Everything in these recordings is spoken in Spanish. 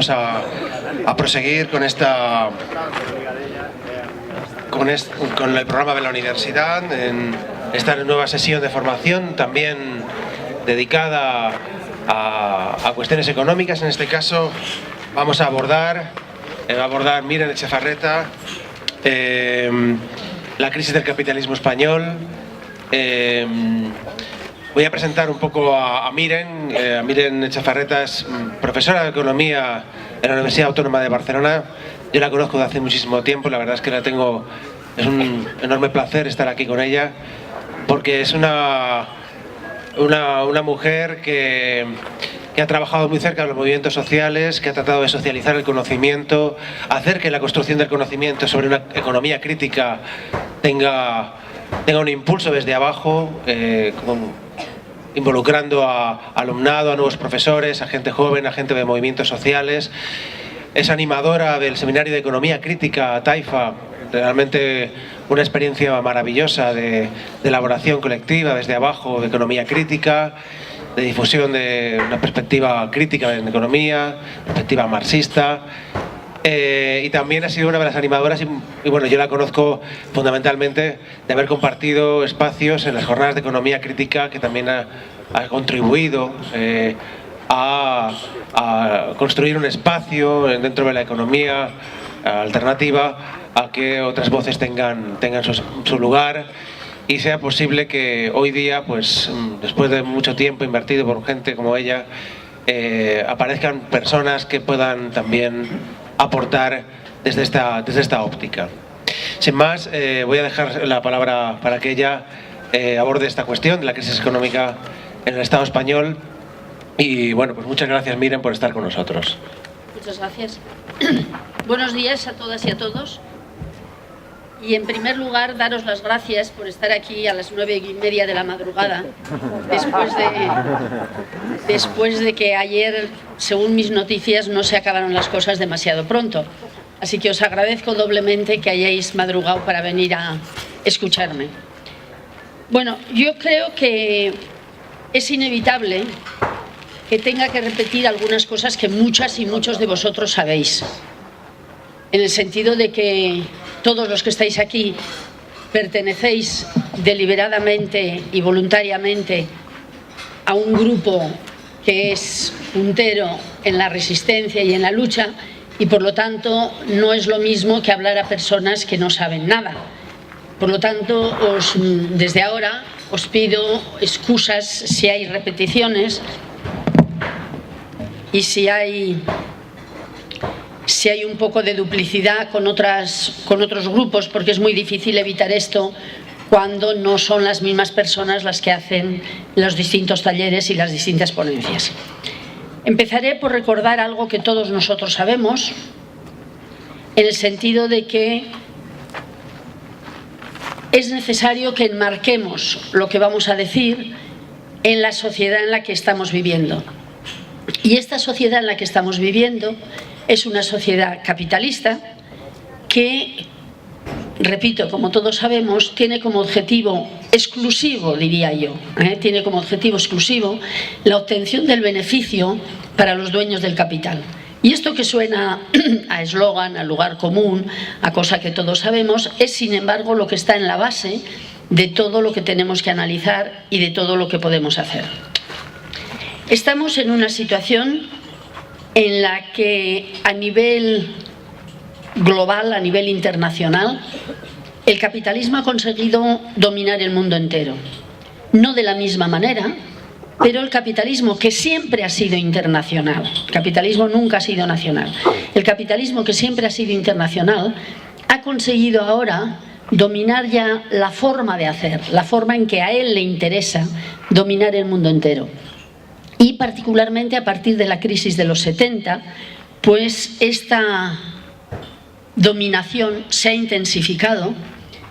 a proseguir con con el programa de la universidad, en esta nueva sesión de formación, también dedicada a cuestiones económicas. En este caso vamos a abordar, Miren Etxefarreta, la crisis del capitalismo español. Voy a presentar un poco a Miren. Miren Etxefarreta es profesora de Economía en la Universidad Autónoma de Barcelona. Yo la conozco de hace muchísimo tiempo, la verdad es que es un enorme placer estar aquí con ella, porque es una mujer que ha trabajado muy cerca de los movimientos sociales, que ha tratado de socializar el conocimiento, hacer que la construcción del conocimiento sobre una economía crítica tenga un impulso desde abajo, involucrando a alumnado, a nuevos profesores, a gente joven, a gente de movimientos sociales. Es animadora del Seminario de Economía Crítica Taifa, realmente una experiencia maravillosa de elaboración colectiva desde abajo de economía crítica, de difusión de una perspectiva crítica en economía, perspectiva marxista. Y también ha sido una de las animadoras, y bueno, yo la conozco fundamentalmente de haber compartido espacios en las jornadas de economía crítica, que también ha contribuido a construir un espacio dentro de la economía alternativa, a que otras voces tengan su lugar y sea posible que hoy día, pues después de mucho tiempo invertido por gente como ella, aparezcan personas que puedan también aportar desde esta óptica. Sin más, voy a dejar la palabra para que ella aborde esta cuestión de la crisis económica en el Estado español. Y bueno, pues muchas gracias, Miren, por estar con nosotros. Muchas gracias. Buenos días a todas y a todos. Y en primer lugar, daros las gracias por estar aquí a las 9:30 de la madrugada, después de que ayer, según mis noticias, no se acabaron las cosas demasiado pronto. Así que os agradezco doblemente que hayáis madrugado para venir a escucharme. Bueno, yo creo que es inevitable que tenga que repetir algunas cosas que muchas y muchos de vosotros sabéis, en el sentido de que todos los que estáis aquí pertenecéis deliberadamente y voluntariamente a un grupo que es puntero en la resistencia y en la lucha, y por lo tanto no es lo mismo que hablar a personas que no saben nada. Por lo tanto, desde ahora os pido excusas si hay repeticiones y si hay un poco de duplicidad con otros grupos, porque es muy difícil evitar esto cuando no son las mismas personas las que hacen los distintos talleres y las distintas ponencias. Empezaré por recordar algo que todos nosotros sabemos, en el sentido de que es necesario que enmarquemos lo que vamos a decir en la sociedad en la que estamos viviendo. Y esta sociedad en la que estamos viviendo es una sociedad capitalista que, repito, como todos sabemos, tiene como objetivo exclusivo, diría yo, tiene como objetivo exclusivo la obtención del beneficio para los dueños del capital. Y esto, que suena a eslogan, a lugar común, a cosa que todos sabemos, es sin embargo lo que está en la base de todo lo que tenemos que analizar y de todo lo que podemos hacer. Estamos en una situación en la que a nivel global, a nivel internacional, el capitalismo ha conseguido dominar el mundo entero. No de la misma manera, pero el capitalismo, que siempre ha sido internacional, el capitalismo nunca ha sido nacional, el capitalismo, que siempre ha sido internacional, ha conseguido ahora dominar ya la forma de hacer, la forma en que a él le interesa dominar el mundo entero. Y particularmente a partir de la crisis de los 70, pues esta dominación se ha intensificado,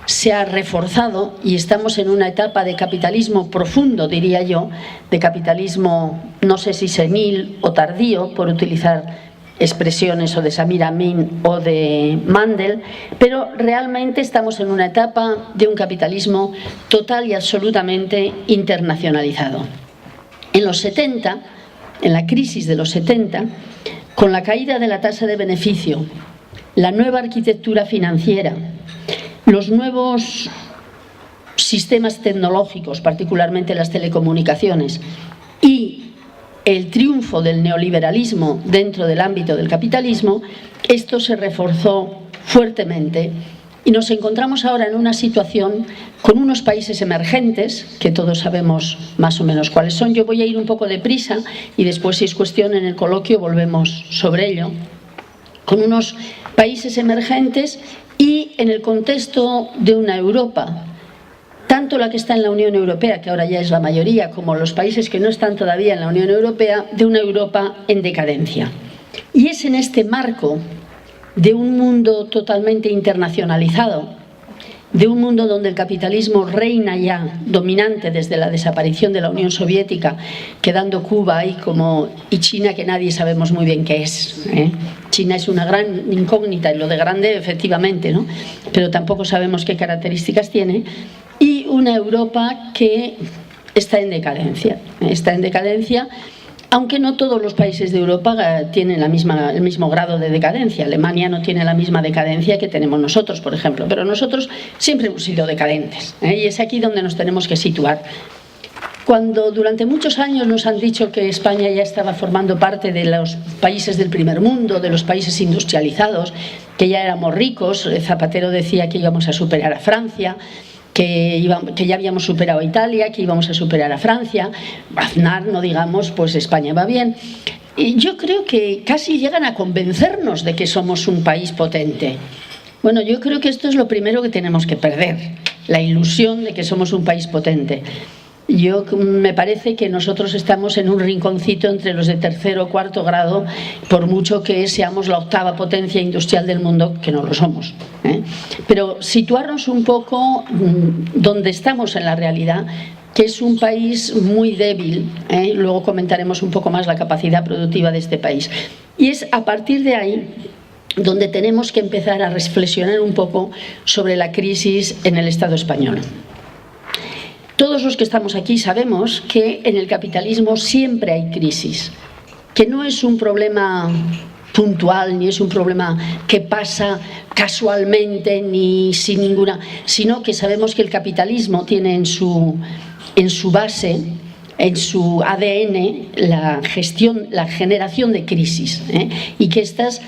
se ha reforzado, y estamos en una etapa de capitalismo profundo, diría yo, de capitalismo, no sé si senil o tardío, por utilizar expresiones o de Samir Amin o de Mandel, pero realmente estamos en una etapa de un capitalismo total y absolutamente internacionalizado. En los 70, en la crisis de los 70, con la caída de la tasa de beneficio, la nueva arquitectura financiera, los nuevos sistemas tecnológicos, particularmente las telecomunicaciones, y el triunfo del neoliberalismo dentro del ámbito del capitalismo, esto se reforzó fuertemente y nos encontramos ahora en una situación con unos países emergentes, que todos sabemos más o menos cuáles son. Yo voy a ir un poco deprisa y después, si es cuestión, en el coloquio volvemos sobre ello. Con unos países emergentes y en el contexto de una Europa, tanto la que está en la Unión Europea, que ahora ya es la mayoría, como los países que no están todavía en la Unión Europea, de una Europa en decadencia. Y es en este marco de un mundo totalmente internacionalizado, de un mundo donde el capitalismo reina ya dominante desde la desaparición de la Unión Soviética, quedando Cuba ahí y China, que nadie sabemos muy bien qué es, ¿eh? China es una gran incógnita, y lo de grande efectivamente, ¿no? Pero tampoco sabemos qué características tiene, y una Europa que está en decadencia, aunque no todos los países de Europa tienen el mismo grado de decadencia. Alemania no tiene la misma decadencia que tenemos nosotros, por ejemplo, pero nosotros siempre hemos sido decadentes, ¿eh? Y es aquí donde nos tenemos que situar. Cuando durante muchos años nos han dicho que España ya estaba formando parte de los países del primer mundo, de los países industrializados, que ya éramos ricos, Zapatero decía que íbamos a superar a Francia, que ya habíamos superado a Italia, que íbamos a superar a Francia, Aznar, no digamos, pues España va bien. Y yo creo que casi llegan a convencernos de que somos un país potente. Bueno, yo creo que esto es lo primero que tenemos que perder, la ilusión de que somos un país potente. Me parece que nosotros estamos en un rinconcito entre los de tercero o cuarto grado, por mucho que seamos la octava potencia industrial del mundo, que no lo somos, ¿eh? Pero situarnos un poco donde estamos en la realidad, que es un país muy débil, ¿eh? Luego comentaremos un poco más la capacidad productiva de este país. Y es a partir de ahí donde tenemos que empezar a reflexionar un poco sobre la crisis en el Estado español. Todos los que estamos aquí sabemos que en el capitalismo siempre hay crisis, que no es un problema puntual, ni es un problema que pasa casualmente, ni sin ninguna, sino que sabemos que el capitalismo tiene en su base, en su ADN, la generación de crisis, ¿eh? Y que estas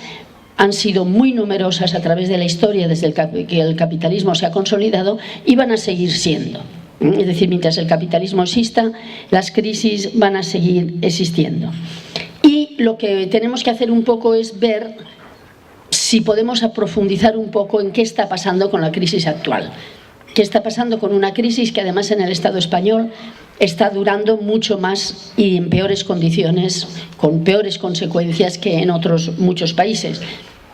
han sido muy numerosas a través de la historia desde que el capitalismo se ha consolidado y van a seguir siendo. Es decir, mientras el capitalismo exista, las crisis van a seguir existiendo. Y lo que tenemos que hacer un poco es ver si podemos profundizar un poco en qué está pasando con la crisis actual. ¿Qué está pasando con una crisis que además en el Estado español está durando mucho más y en peores condiciones, con peores consecuencias que en otros muchos países?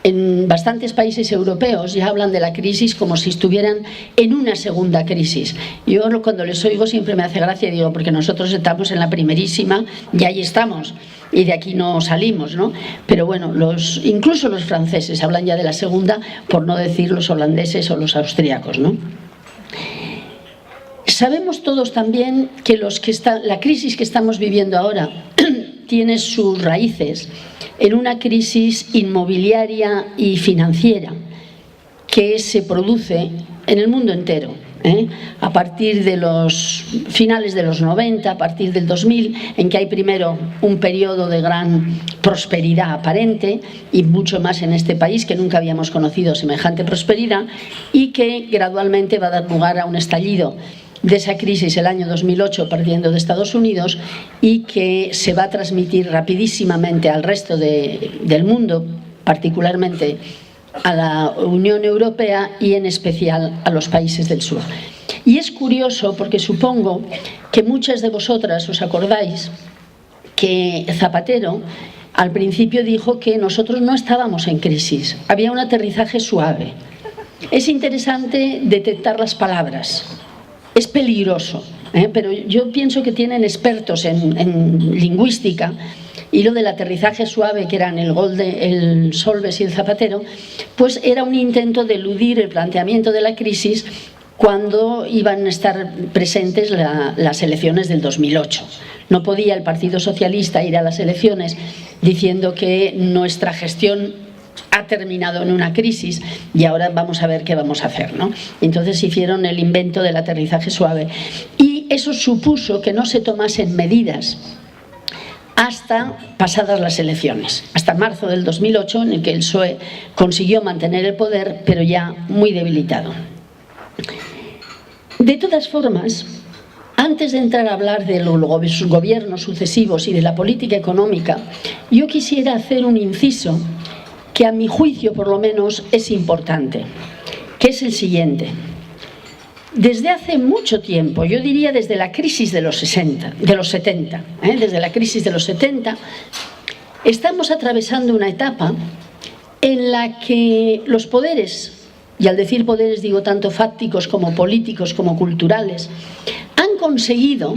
En bastantes países europeos ya hablan de la crisis como si estuvieran en una segunda crisis. Yo cuando les oigo siempre me hace gracia y digo, porque nosotros estamos en la primerísima y ahí estamos y de aquí no salimos, ¿no? Pero bueno, incluso los franceses hablan ya de la segunda, por no decir los holandeses o los austríacos, ¿no? Sabemos todos también que la crisis que estamos viviendo ahora tiene sus raíces en una crisis inmobiliaria y financiera que se produce en el mundo entero, ¿eh? A partir de los finales de los 90, a partir del 2000, en que hay primero un periodo de gran prosperidad aparente y mucho más en este país, que nunca habíamos conocido semejante prosperidad, y que gradualmente va a dar lugar a un estallido de esa crisis el año 2008 partiendo de Estados Unidos y que se va a transmitir rapidísimamente al resto del mundo, particularmente a la Unión Europea y en especial a los países del sur. Y es curioso porque supongo que muchas de vosotras os acordáis que Zapatero al principio dijo que nosotros no estábamos en crisis, había un aterrizaje suave. Es interesante detectar las palabras. Es peligroso, pero yo pienso que tienen expertos en lingüística, y lo del aterrizaje suave, que eran el Solbes y el Zapatero, pues era un intento de eludir el planteamiento de la crisis cuando iban a estar presentes las elecciones del 2008. No podía el Partido Socialista ir a las elecciones diciendo que nuestra gestión ha terminado en una crisis y ahora vamos a ver qué vamos a hacer, ¿no? Entonces hicieron el invento del aterrizaje suave y eso supuso que no se tomasen medidas hasta pasadas las elecciones, hasta marzo del 2008, en el que el PSOE consiguió mantener el poder, pero ya muy debilitado. De todas formas, antes de entrar a hablar de los gobiernos sucesivos y de la política económica, yo quisiera hacer un inciso que a mi juicio por lo menos es importante, que es el siguiente. Desde hace mucho tiempo, yo diría desde la crisis de los 70, desde la crisis de los 70, estamos atravesando una etapa en la que los poderes, y al decir poderes digo tanto fácticos como políticos como culturales, han conseguido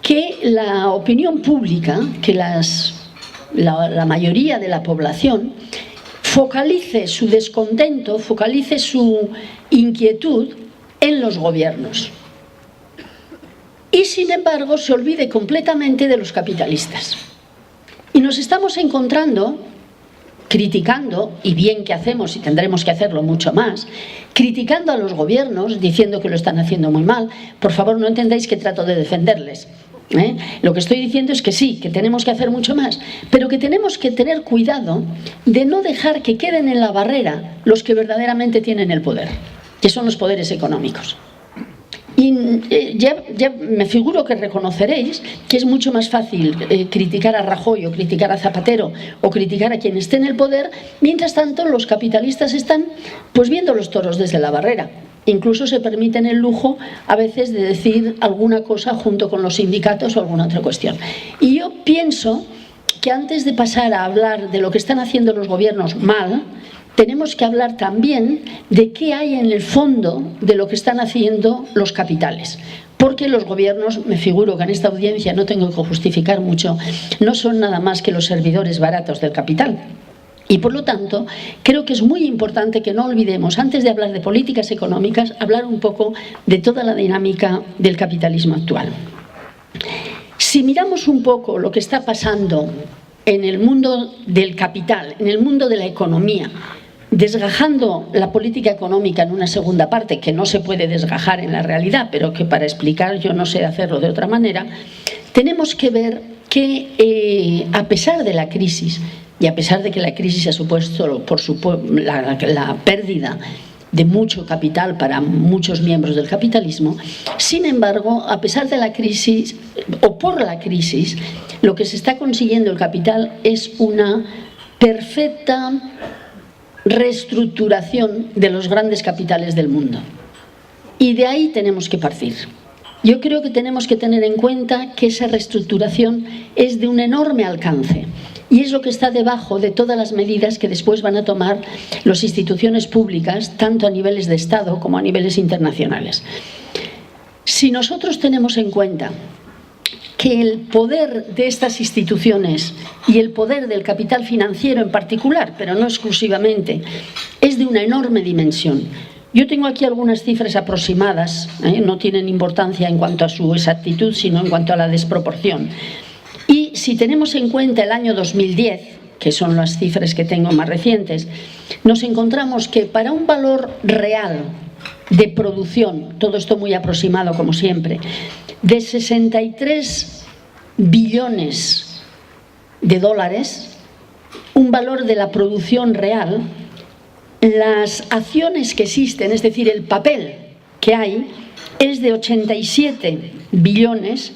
que la opinión pública, que la mayoría de la población, focalice su descontento, focalice su inquietud en los gobiernos. Y sin embargo se olvide completamente de los capitalistas. Y nos estamos encontrando criticando, y bien que hacemos y tendremos que hacerlo mucho más, criticando a los gobiernos, diciendo que lo están haciendo muy mal. Por favor, no entendáis que trato de defenderles. Lo que estoy diciendo es que sí, que tenemos que hacer mucho más, pero que tenemos que tener cuidado de no dejar que queden en la barrera los que verdaderamente tienen el poder, que son los poderes económicos. Y ya me figuro que reconoceréis que es mucho más fácil criticar a Rajoy o criticar a Zapatero o criticar a quien esté en el poder, mientras tanto los capitalistas están pues viendo los toros desde la barrera. Incluso se permiten el lujo a veces de decir alguna cosa junto con los sindicatos o alguna otra cuestión. Y yo pienso que antes de pasar a hablar de lo que están haciendo los gobiernos mal, tenemos que hablar también de qué hay en el fondo de lo que están haciendo los capitales. Porque los gobiernos, me figuro que en esta audiencia no tengo que justificar mucho, no son nada más que los servidores baratos del capital. Y por lo tanto, creo que es muy importante que no olvidemos, antes de hablar de políticas económicas, hablar un poco de toda la dinámica del capitalismo actual. Si miramos un poco lo que está pasando en el mundo del capital, en el mundo de la economía, desgajando la política económica en una segunda parte, que no se puede desgajar en la realidad, pero que para explicar yo no sé hacerlo de otra manera, tenemos que ver que a pesar de la crisis, y a pesar de que la crisis ha supuesto la pérdida de mucho capital para muchos miembros del capitalismo, sin embargo, a pesar de la crisis, o por la crisis, lo que se está consiguiendo el capital es una perfecta reestructuración de los grandes capitales del mundo. Y de ahí tenemos que partir. Yo creo que tenemos que tener en cuenta que esa reestructuración es de un enorme alcance y es lo que está debajo de todas las medidas que después van a tomar las instituciones públicas, tanto a niveles de Estado como a niveles internacionales. Si nosotros tenemos en cuenta que el poder de estas instituciones y el poder del capital financiero en particular, pero no exclusivamente, es de una enorme dimensión. Yo tengo aquí algunas cifras aproximadas, no tienen importancia en cuanto a su exactitud, sino en cuanto a la desproporción. Y si tenemos en cuenta el año 2010, que son las cifras que tengo más recientes, nos encontramos que para un valor real de producción, todo esto muy aproximado como siempre, de 63 billones de dólares, un valor de la producción real, las acciones que existen, es decir, el papel que hay, es de 87 billones,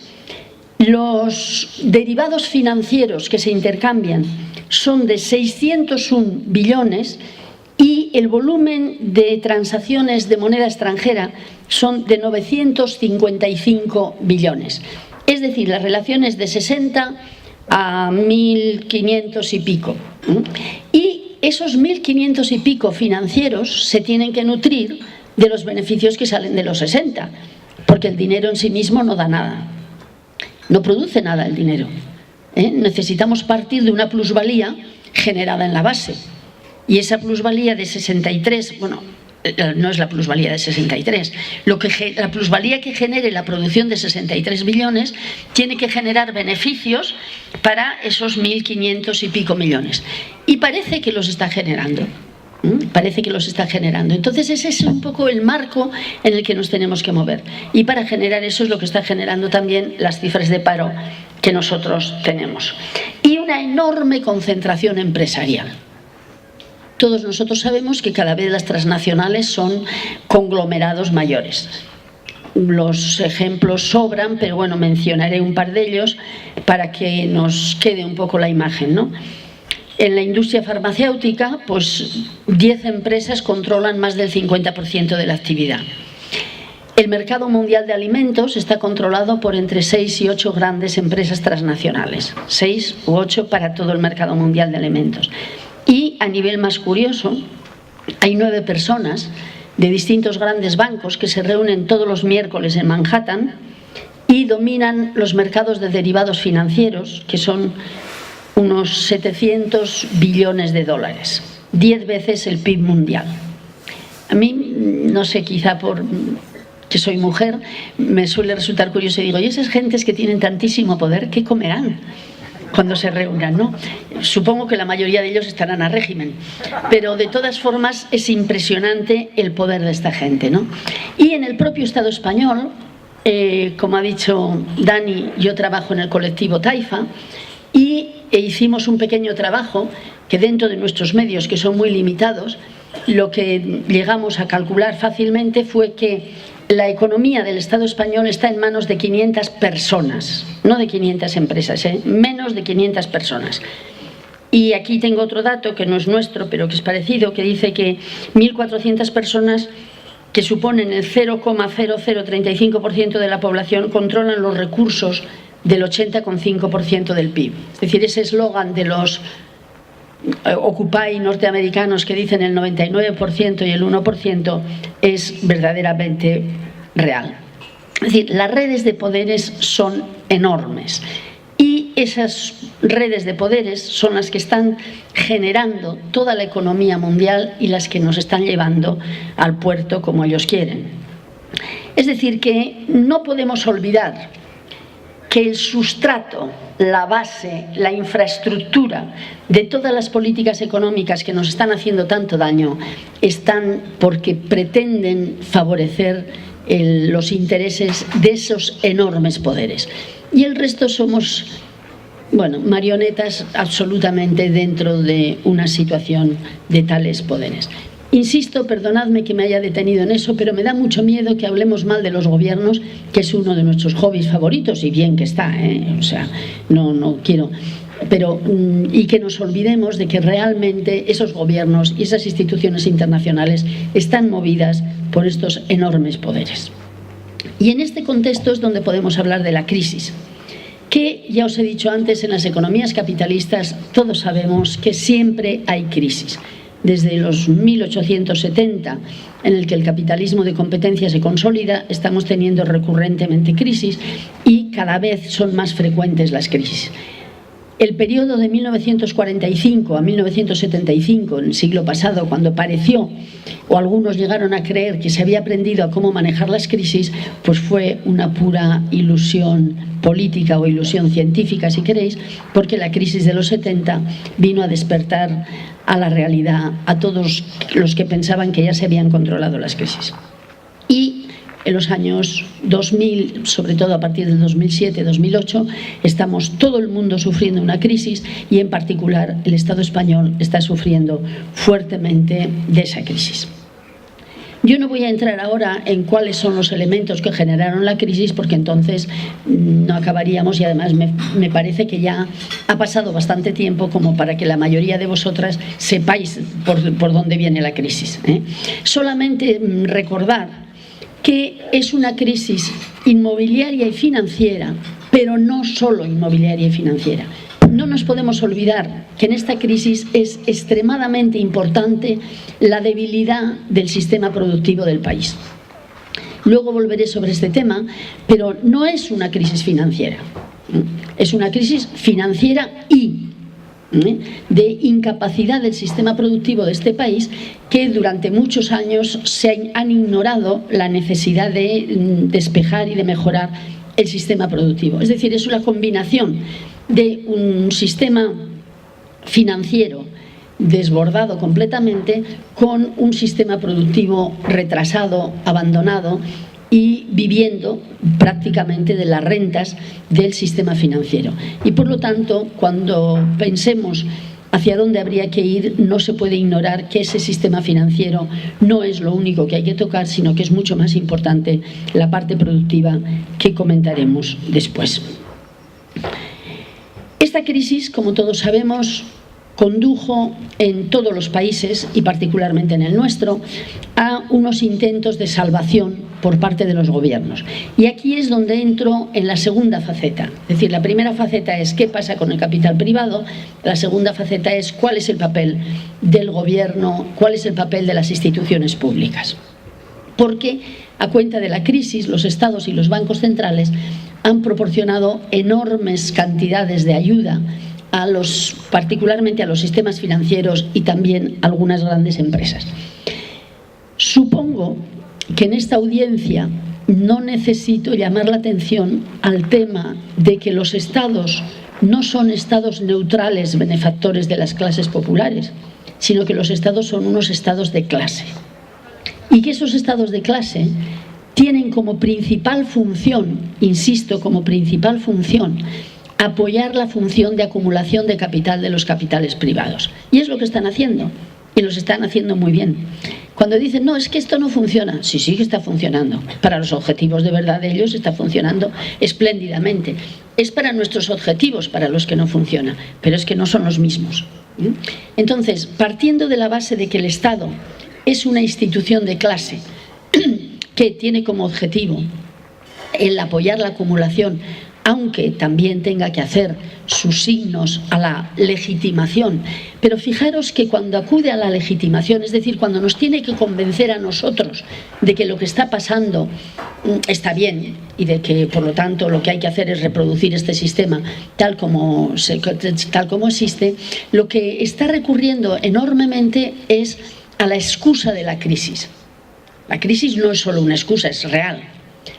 los derivados financieros que se intercambian son de 601 billones y el volumen de transacciones de moneda extranjera son de 955 billones. Es decir, las relaciones de 60 a 1.500 y pico. Y esos 1.500 y pico financieros se tienen que nutrir de los beneficios que salen de los 60, porque el dinero en sí mismo no da nada, no produce nada el dinero. Necesitamos partir de una plusvalía generada en la base. Y esa plusvalía de 63, bueno, no es la plusvalía de 63. La plusvalía que genere la producción de 63 billones tiene que generar beneficios para esos 1.500 y pico millones. Y parece que los está generando. Parece que los está generando. Entonces ese es un poco el marco en el que nos tenemos que mover. Y para generar eso es lo que está generando también las cifras de paro que nosotros tenemos. Y una enorme concentración empresarial. Todos nosotros sabemos que cada vez las transnacionales son conglomerados mayores. Los ejemplos sobran, pero bueno, mencionaré un par de ellos para que nos quede un poco la imagen, ¿no? En la industria farmacéutica, pues 10 empresas controlan más del 50% de la actividad. El mercado mundial de alimentos está controlado por entre 6 y 8 grandes empresas transnacionales. 6 u 8 para todo el mercado mundial de alimentos. Y a nivel más curioso, hay 9 personas de distintos grandes bancos que se reúnen todos los miércoles en Manhattan y dominan los mercados de derivados financieros, que son unos 700 billones de dólares, 10 veces el PIB mundial. A mí, no sé, quizá por que soy mujer, me suele resultar curioso y digo, ¿y esas gentes que tienen tantísimo poder, qué comerán cuando se reúnan, ¿no? Supongo que la mayoría de ellos estarán a régimen, pero de todas formas es impresionante el poder de esta gente, ¿no? Y en el propio Estado español, como ha dicho Dani, yo trabajo en el colectivo Taifa y hicimos un pequeño trabajo que dentro de nuestros medios, que son muy limitados, lo que llegamos a calcular fácilmente fue que la economía del Estado español está en manos de 500 personas, no de 500 empresas, menos de 500 personas. Y aquí tengo otro dato que no es nuestro, pero que es parecido, que dice que 1.400 personas, que suponen el 0,0035% de la población, controlan los recursos del 80,5% del PIB. Es decir, ese eslogan de los Occupy norteamericanos que dicen el 99% y el 1% es verdaderamente real. Es decir, las redes de poderes son enormes y esas redes de poderes son las que están generando toda la economía mundial y las que nos están llevando al puerto como ellos quieren. Es decir, que no podemos olvidar que el sustrato, la base, la infraestructura de todas las políticas económicas que nos están haciendo tanto daño están porque pretenden favorecer los intereses de esos enormes poderes. Y el resto somos, bueno, marionetas absolutamente dentro de una situación de tales poderes. Insisto, perdonadme que me haya detenido en eso, pero me da mucho miedo que hablemos mal de los gobiernos, que es uno de nuestros hobbies favoritos, y bien que está, o sea, no quiero, pero y que nos olvidemos de que realmente esos gobiernos y esas instituciones internacionales están movidas por estos enormes poderes. Y en este contexto es donde podemos hablar de la crisis, que ya os he dicho antes, en las economías capitalistas todos sabemos que siempre hay crisis. Desde los 1870, en el que el capitalismo de competencia se consolida, estamos teniendo recurrentemente crisis y cada vez son más frecuentes las crisis. El periodo de 1945 a 1975, en el siglo pasado, cuando pareció, o algunos llegaron a creer que se había aprendido a cómo manejar las crisis, pues fue una pura ilusión política o ilusión científica, si queréis, porque la crisis de los 70 vino a despertar a la realidad a todos los que pensaban que ya se habían controlado las crisis. Y en los años 2000, sobre todo a partir del 2007-2008, estamos todo el mundo sufriendo una crisis y en particular el Estado español está sufriendo fuertemente de esa crisis. Yo no voy a entrar ahora en cuáles son los elementos que generaron la crisis, porque entonces no acabaríamos y además me parece que ya ha pasado bastante tiempo como para que la mayoría de vosotras sepáis por dónde viene la crisis. Solamente recordar que es una crisis inmobiliaria y financiera, pero no solo inmobiliaria y financiera. No nos podemos olvidar que en esta crisis es extremadamente importante la debilidad del sistema productivo del país. Luego volveré sobre este tema, pero no es una crisis financiera. Es una crisis financiera y de incapacidad del sistema productivo de este país, que durante muchos años han ignorado la necesidad de despejar y de mejorar el sistema productivo. Es decir, es una combinación de un sistema financiero desbordado completamente con un sistema productivo retrasado, abandonado y viviendo prácticamente de las rentas del sistema financiero. Y por lo tanto, cuando pensemos hacia dónde habría que ir, no se puede ignorar que ese sistema financiero no es lo único que hay que tocar, sino que es mucho más importante la parte productiva, que comentaremos después. Esta crisis, como todos sabemos, condujo en todos los países, y particularmente en el nuestro, a unos intentos de salvación por parte de los gobiernos. Y aquí es donde entro en la segunda faceta. Es decir, la primera faceta es qué pasa con el capital privado, la segunda faceta es cuál es el papel del gobierno, cuál es el papel de las instituciones públicas. Porque a cuenta de la crisis, los estados y los bancos centrales han proporcionado enormes cantidades de ayuda particularmente a los sistemas financieros y también a algunas grandes empresas. Supongo que en esta audiencia no necesito llamar la atención al tema de que los estados no son estados neutrales benefactores de las clases populares, sino que los estados son unos estados de clase. Y que esos estados de clase tienen como principal función, insisto, como principal función, apoyar la función de acumulación de capital de los capitales privados. Y es lo que están haciendo, y lo están haciendo muy bien. Cuando dicen, no, es que esto no funciona, sí que está funcionando. Para los objetivos de verdad de ellos está funcionando espléndidamente. Es para nuestros objetivos para los que no funciona, pero es que no son los mismos. Entonces, partiendo de la base de que el Estado es una institución de clase que tiene como objetivo el apoyar la acumulación, aunque también tenga que hacer sus signos a la legitimación. Pero fijaros que cuando acude a la legitimación, es decir, cuando nos tiene que convencer a nosotros de que lo que está pasando está bien y de que, por lo tanto, lo que hay que hacer es reproducir este sistema tal como existe, lo que está recurriendo enormemente es a la excusa de la crisis. La crisis no es solo una excusa, es real.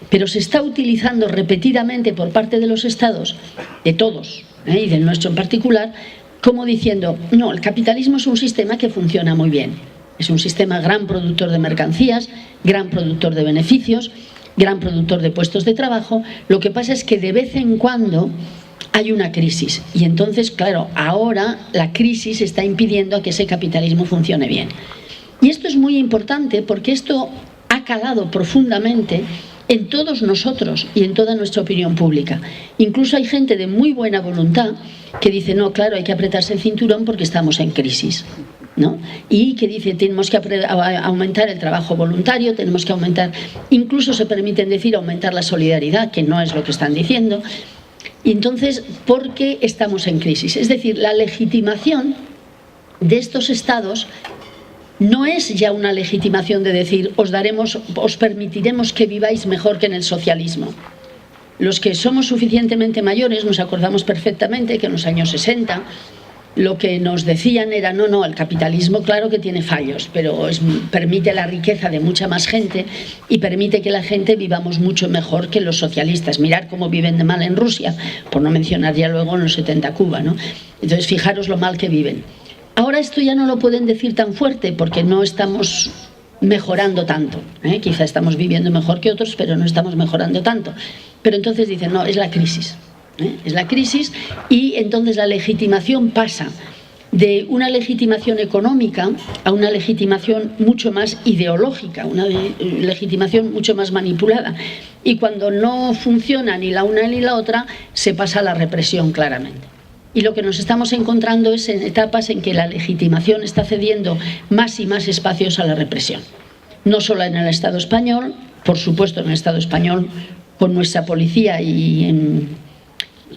Pero se está utilizando repetidamente por parte de los estados, de todos, y del nuestro en particular, como diciendo, no, el capitalismo es un sistema que funciona muy bien. Es un sistema gran productor de mercancías, gran productor de beneficios, gran productor de puestos de trabajo. Lo que pasa es que de vez en cuando hay una crisis. Y entonces, claro, ahora la crisis está impidiendo a que ese capitalismo funcione bien. Y esto es muy importante porque esto ha calado profundamente en todos nosotros y en toda nuestra opinión pública. Incluso hay gente de muy buena voluntad que dice, no, claro, hay que apretarse el cinturón porque estamos en crisis, ¿no? Y que dice, tenemos que aumentar el trabajo voluntario, tenemos que aumentar, incluso se permiten decir aumentar la solidaridad, que no es lo que están diciendo. Y entonces, ¿por qué estamos en crisis? Es decir, la legitimación de estos estados no es ya una legitimación de decir os permitiremos que viváis mejor que en el socialismo. Los que somos suficientemente mayores nos acordamos perfectamente que en los años 60 lo que nos decían era no, el capitalismo claro que tiene fallos, pero permite la riqueza de mucha más gente y permite que la gente vivamos mucho mejor que los socialistas. Mirad cómo viven de mal en Rusia, por no mencionar ya luego en los 70 Cuba, ¿no? Entonces fijaros lo mal que viven. Ahora esto ya no lo pueden decir tan fuerte porque no estamos mejorando tanto. Quizá estamos viviendo mejor que otros, pero no estamos mejorando tanto. Pero entonces dicen, no, es la crisis. Es la crisis y entonces la legitimación pasa de una legitimación económica a una legitimación mucho más ideológica, una legitimación mucho más manipulada. Y cuando no funciona ni la una ni la otra, se pasa a la represión claramente. Y lo que nos estamos encontrando es en etapas en que la legitimación está cediendo más y más espacios a la represión. No solo en el Estado español, por supuesto en el Estado español, con nuestra policía y en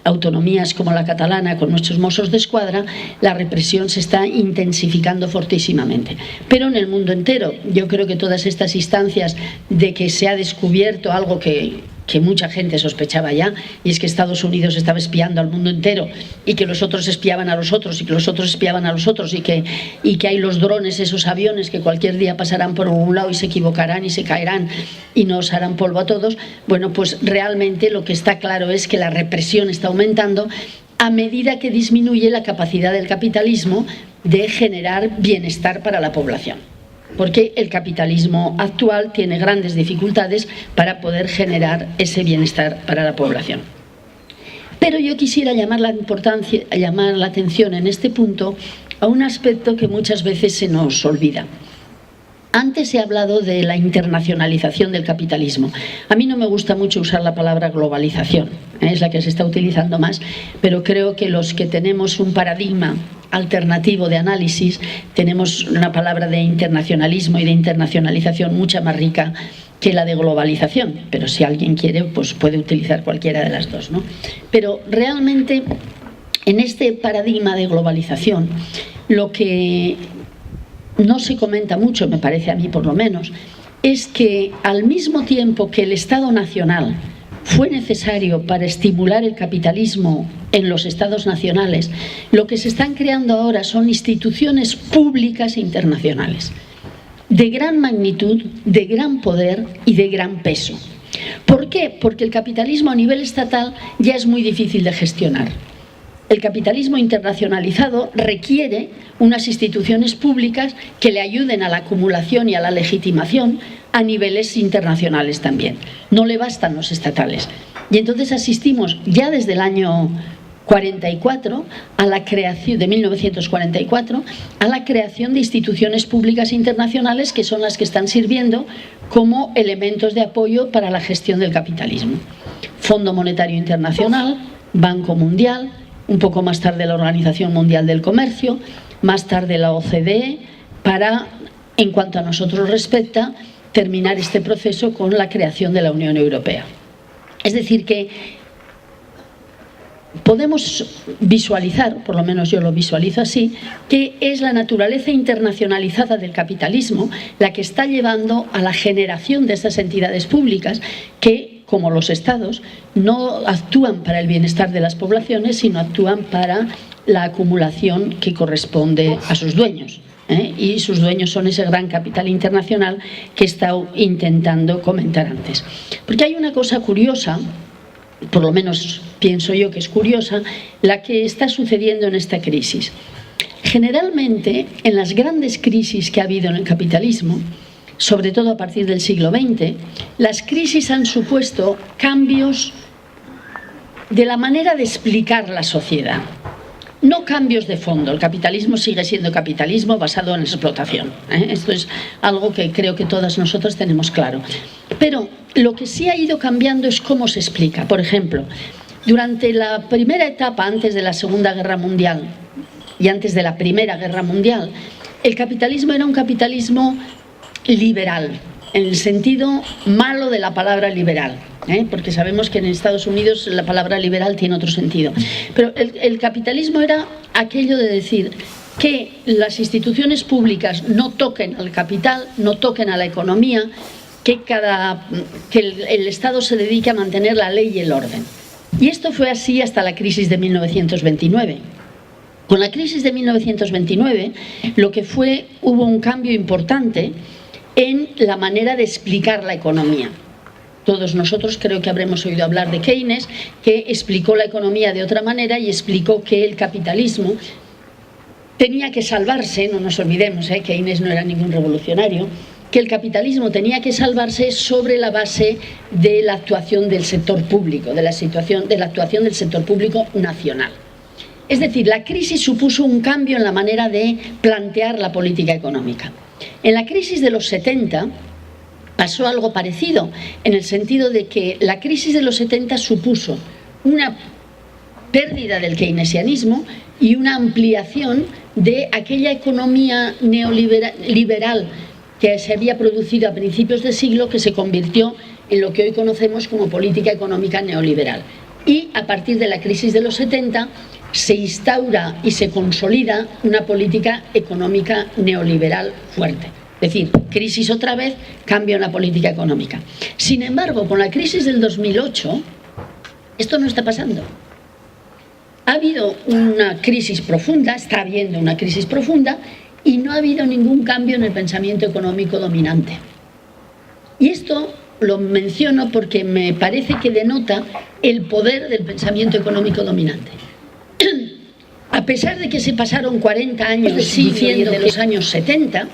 autonomías como la catalana, con nuestros Mossos de Escuadra, la represión se está intensificando fortísimamente. Pero en el mundo entero, yo creo que todas estas instancias de que se ha descubierto algo que que mucha gente sospechaba ya, y es que Estados Unidos estaba espiando al mundo entero y que los otros espiaban a los otros y que los otros espiaban a los otros y que hay los drones, esos aviones que cualquier día pasarán por un lado y se equivocarán y se caerán y nos harán polvo a todos. Bueno, pues realmente lo que está claro es que la represión está aumentando a medida que disminuye la capacidad del capitalismo de generar bienestar para la población. Porque el capitalismo actual tiene grandes dificultades para poder generar ese bienestar para la población. Pero yo quisiera llamar la atención en este punto a un aspecto que muchas veces se nos olvida. Antes he hablado de la internacionalización del capitalismo. A mí no me gusta mucho usar la palabra globalización, es la que se está utilizando más, pero creo que los que tenemos un paradigma alternativo de análisis, tenemos una palabra de internacionalismo y de internacionalización mucha más rica que la de globalización, pero si alguien quiere, pues puede utilizar cualquiera de las dos, ¿no? Pero realmente, en este paradigma de globalización, lo que no se comenta mucho, me parece a mí por lo menos, es que al mismo tiempo que el Estado nacional fue necesario para estimular el capitalismo en los estados nacionales, lo que se están creando ahora son instituciones públicas internacionales de gran magnitud, de gran poder y de gran peso. ¿Por qué? Porque el capitalismo a nivel estatal ya es muy difícil de gestionar. El capitalismo internacionalizado requiere unas instituciones públicas que le ayuden a la acumulación y a la legitimación a niveles internacionales también. No le bastan los estatales. Y entonces asistimos ya desde el año 44 a la creación, de 1944, a la creación de instituciones públicas internacionales que son las que están sirviendo como elementos de apoyo para la gestión del capitalismo. Fondo Monetario Internacional, Banco Mundial, un poco más tarde la Organización Mundial del Comercio, más tarde la OCDE, para, en cuanto a nosotros respecta, terminar este proceso con la creación de la Unión Europea. Es decir, que podemos visualizar, por lo menos yo lo visualizo así, que es la naturaleza internacionalizada del capitalismo la que está llevando a la generación de estas entidades públicas que, como los estados, no actúan para el bienestar de las poblaciones, sino actúan para la acumulación que corresponde a sus dueños. Y sus dueños son ese gran capital internacional que he estado intentando comentar antes. Porque hay una cosa curiosa, por lo menos pienso yo que es curiosa, la que está sucediendo en esta crisis. Generalmente, en las grandes crisis que ha habido en el capitalismo, sobre todo a partir del siglo XX, las crisis han supuesto cambios de la manera de explicar la sociedad. No cambios de fondo, el capitalismo sigue siendo capitalismo basado en la explotación. Esto es algo que creo que todas nosotras tenemos claro. Pero lo que sí ha ido cambiando es cómo se explica. Por ejemplo, durante la primera etapa, antes de la Segunda Guerra Mundial y antes de la Primera Guerra Mundial, el capitalismo era un capitalismo liberal, en el sentido malo de la palabra liberal, porque sabemos que en Estados Unidos la palabra liberal tiene otro sentido. Pero el capitalismo era aquello de decir que las instituciones públicas no toquen al capital, no toquen a la economía, que el Estado se dedique a mantener la ley y el orden. Y esto fue así hasta la crisis de 1929. Con la crisis de 1929 hubo un cambio importante en la manera de explicar la economía. Todos nosotros creo que habremos oído hablar de Keynes, que explicó la economía de otra manera y explicó que el capitalismo tenía que salvarse, no nos olvidemos, Keynes no era ningún revolucionario, que el capitalismo tenía que salvarse sobre la base de la actuación del sector público, de la actuación del sector público nacional. Es decir, la crisis supuso un cambio en la manera de plantear la política económica. En la crisis de los 70 pasó algo parecido, en el sentido de que la crisis de los 70 supuso una pérdida del keynesianismo y una ampliación de aquella economía neoliberal que se había producido a principios de siglo, que se convirtió en lo que hoy conocemos como política económica neoliberal. Y a partir de la crisis de los 70 se instaura y se consolida una política económica neoliberal fuerte. Es decir, crisis otra vez, cambio en la política económica. Sin embargo, con la crisis del 2008, esto no está pasando. Ha habido una crisis profunda, está habiendo una crisis profunda, y no ha habido ningún cambio en el pensamiento económico dominante. Y esto lo menciono porque me parece que denota el poder del pensamiento económico dominante. A pesar de que se pasaron 40 años diciendo de los años 70,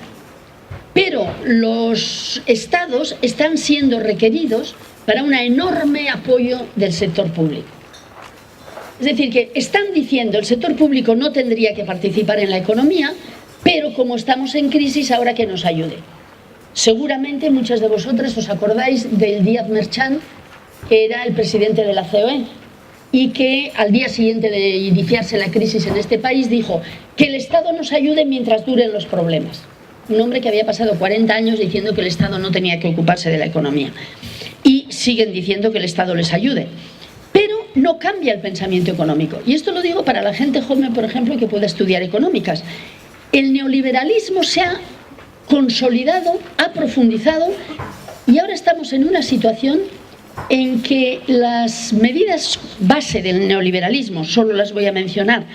pero los estados están siendo requeridos para un enorme apoyo del sector público. Es decir, que están diciendo el sector público no tendría que participar en la economía, pero como estamos en crisis, ahora que nos ayude. Seguramente muchas de vosotras os acordáis del Díaz Merchant, que era el presidente de la COE, y que al día siguiente de iniciarse la crisis en este país dijo que el Estado nos ayude mientras duren los problemas. Un hombre que había pasado 40 años diciendo que el Estado no tenía que ocuparse de la economía. Y siguen diciendo que el Estado les ayude. Pero no cambia el pensamiento económico. Y esto lo digo para la gente joven, por ejemplo, que pueda estudiar económicas. El neoliberalismo se ha consolidado, ha profundizado, y ahora estamos en una situación en que las medidas base del neoliberalismo, solo las voy a mencionar: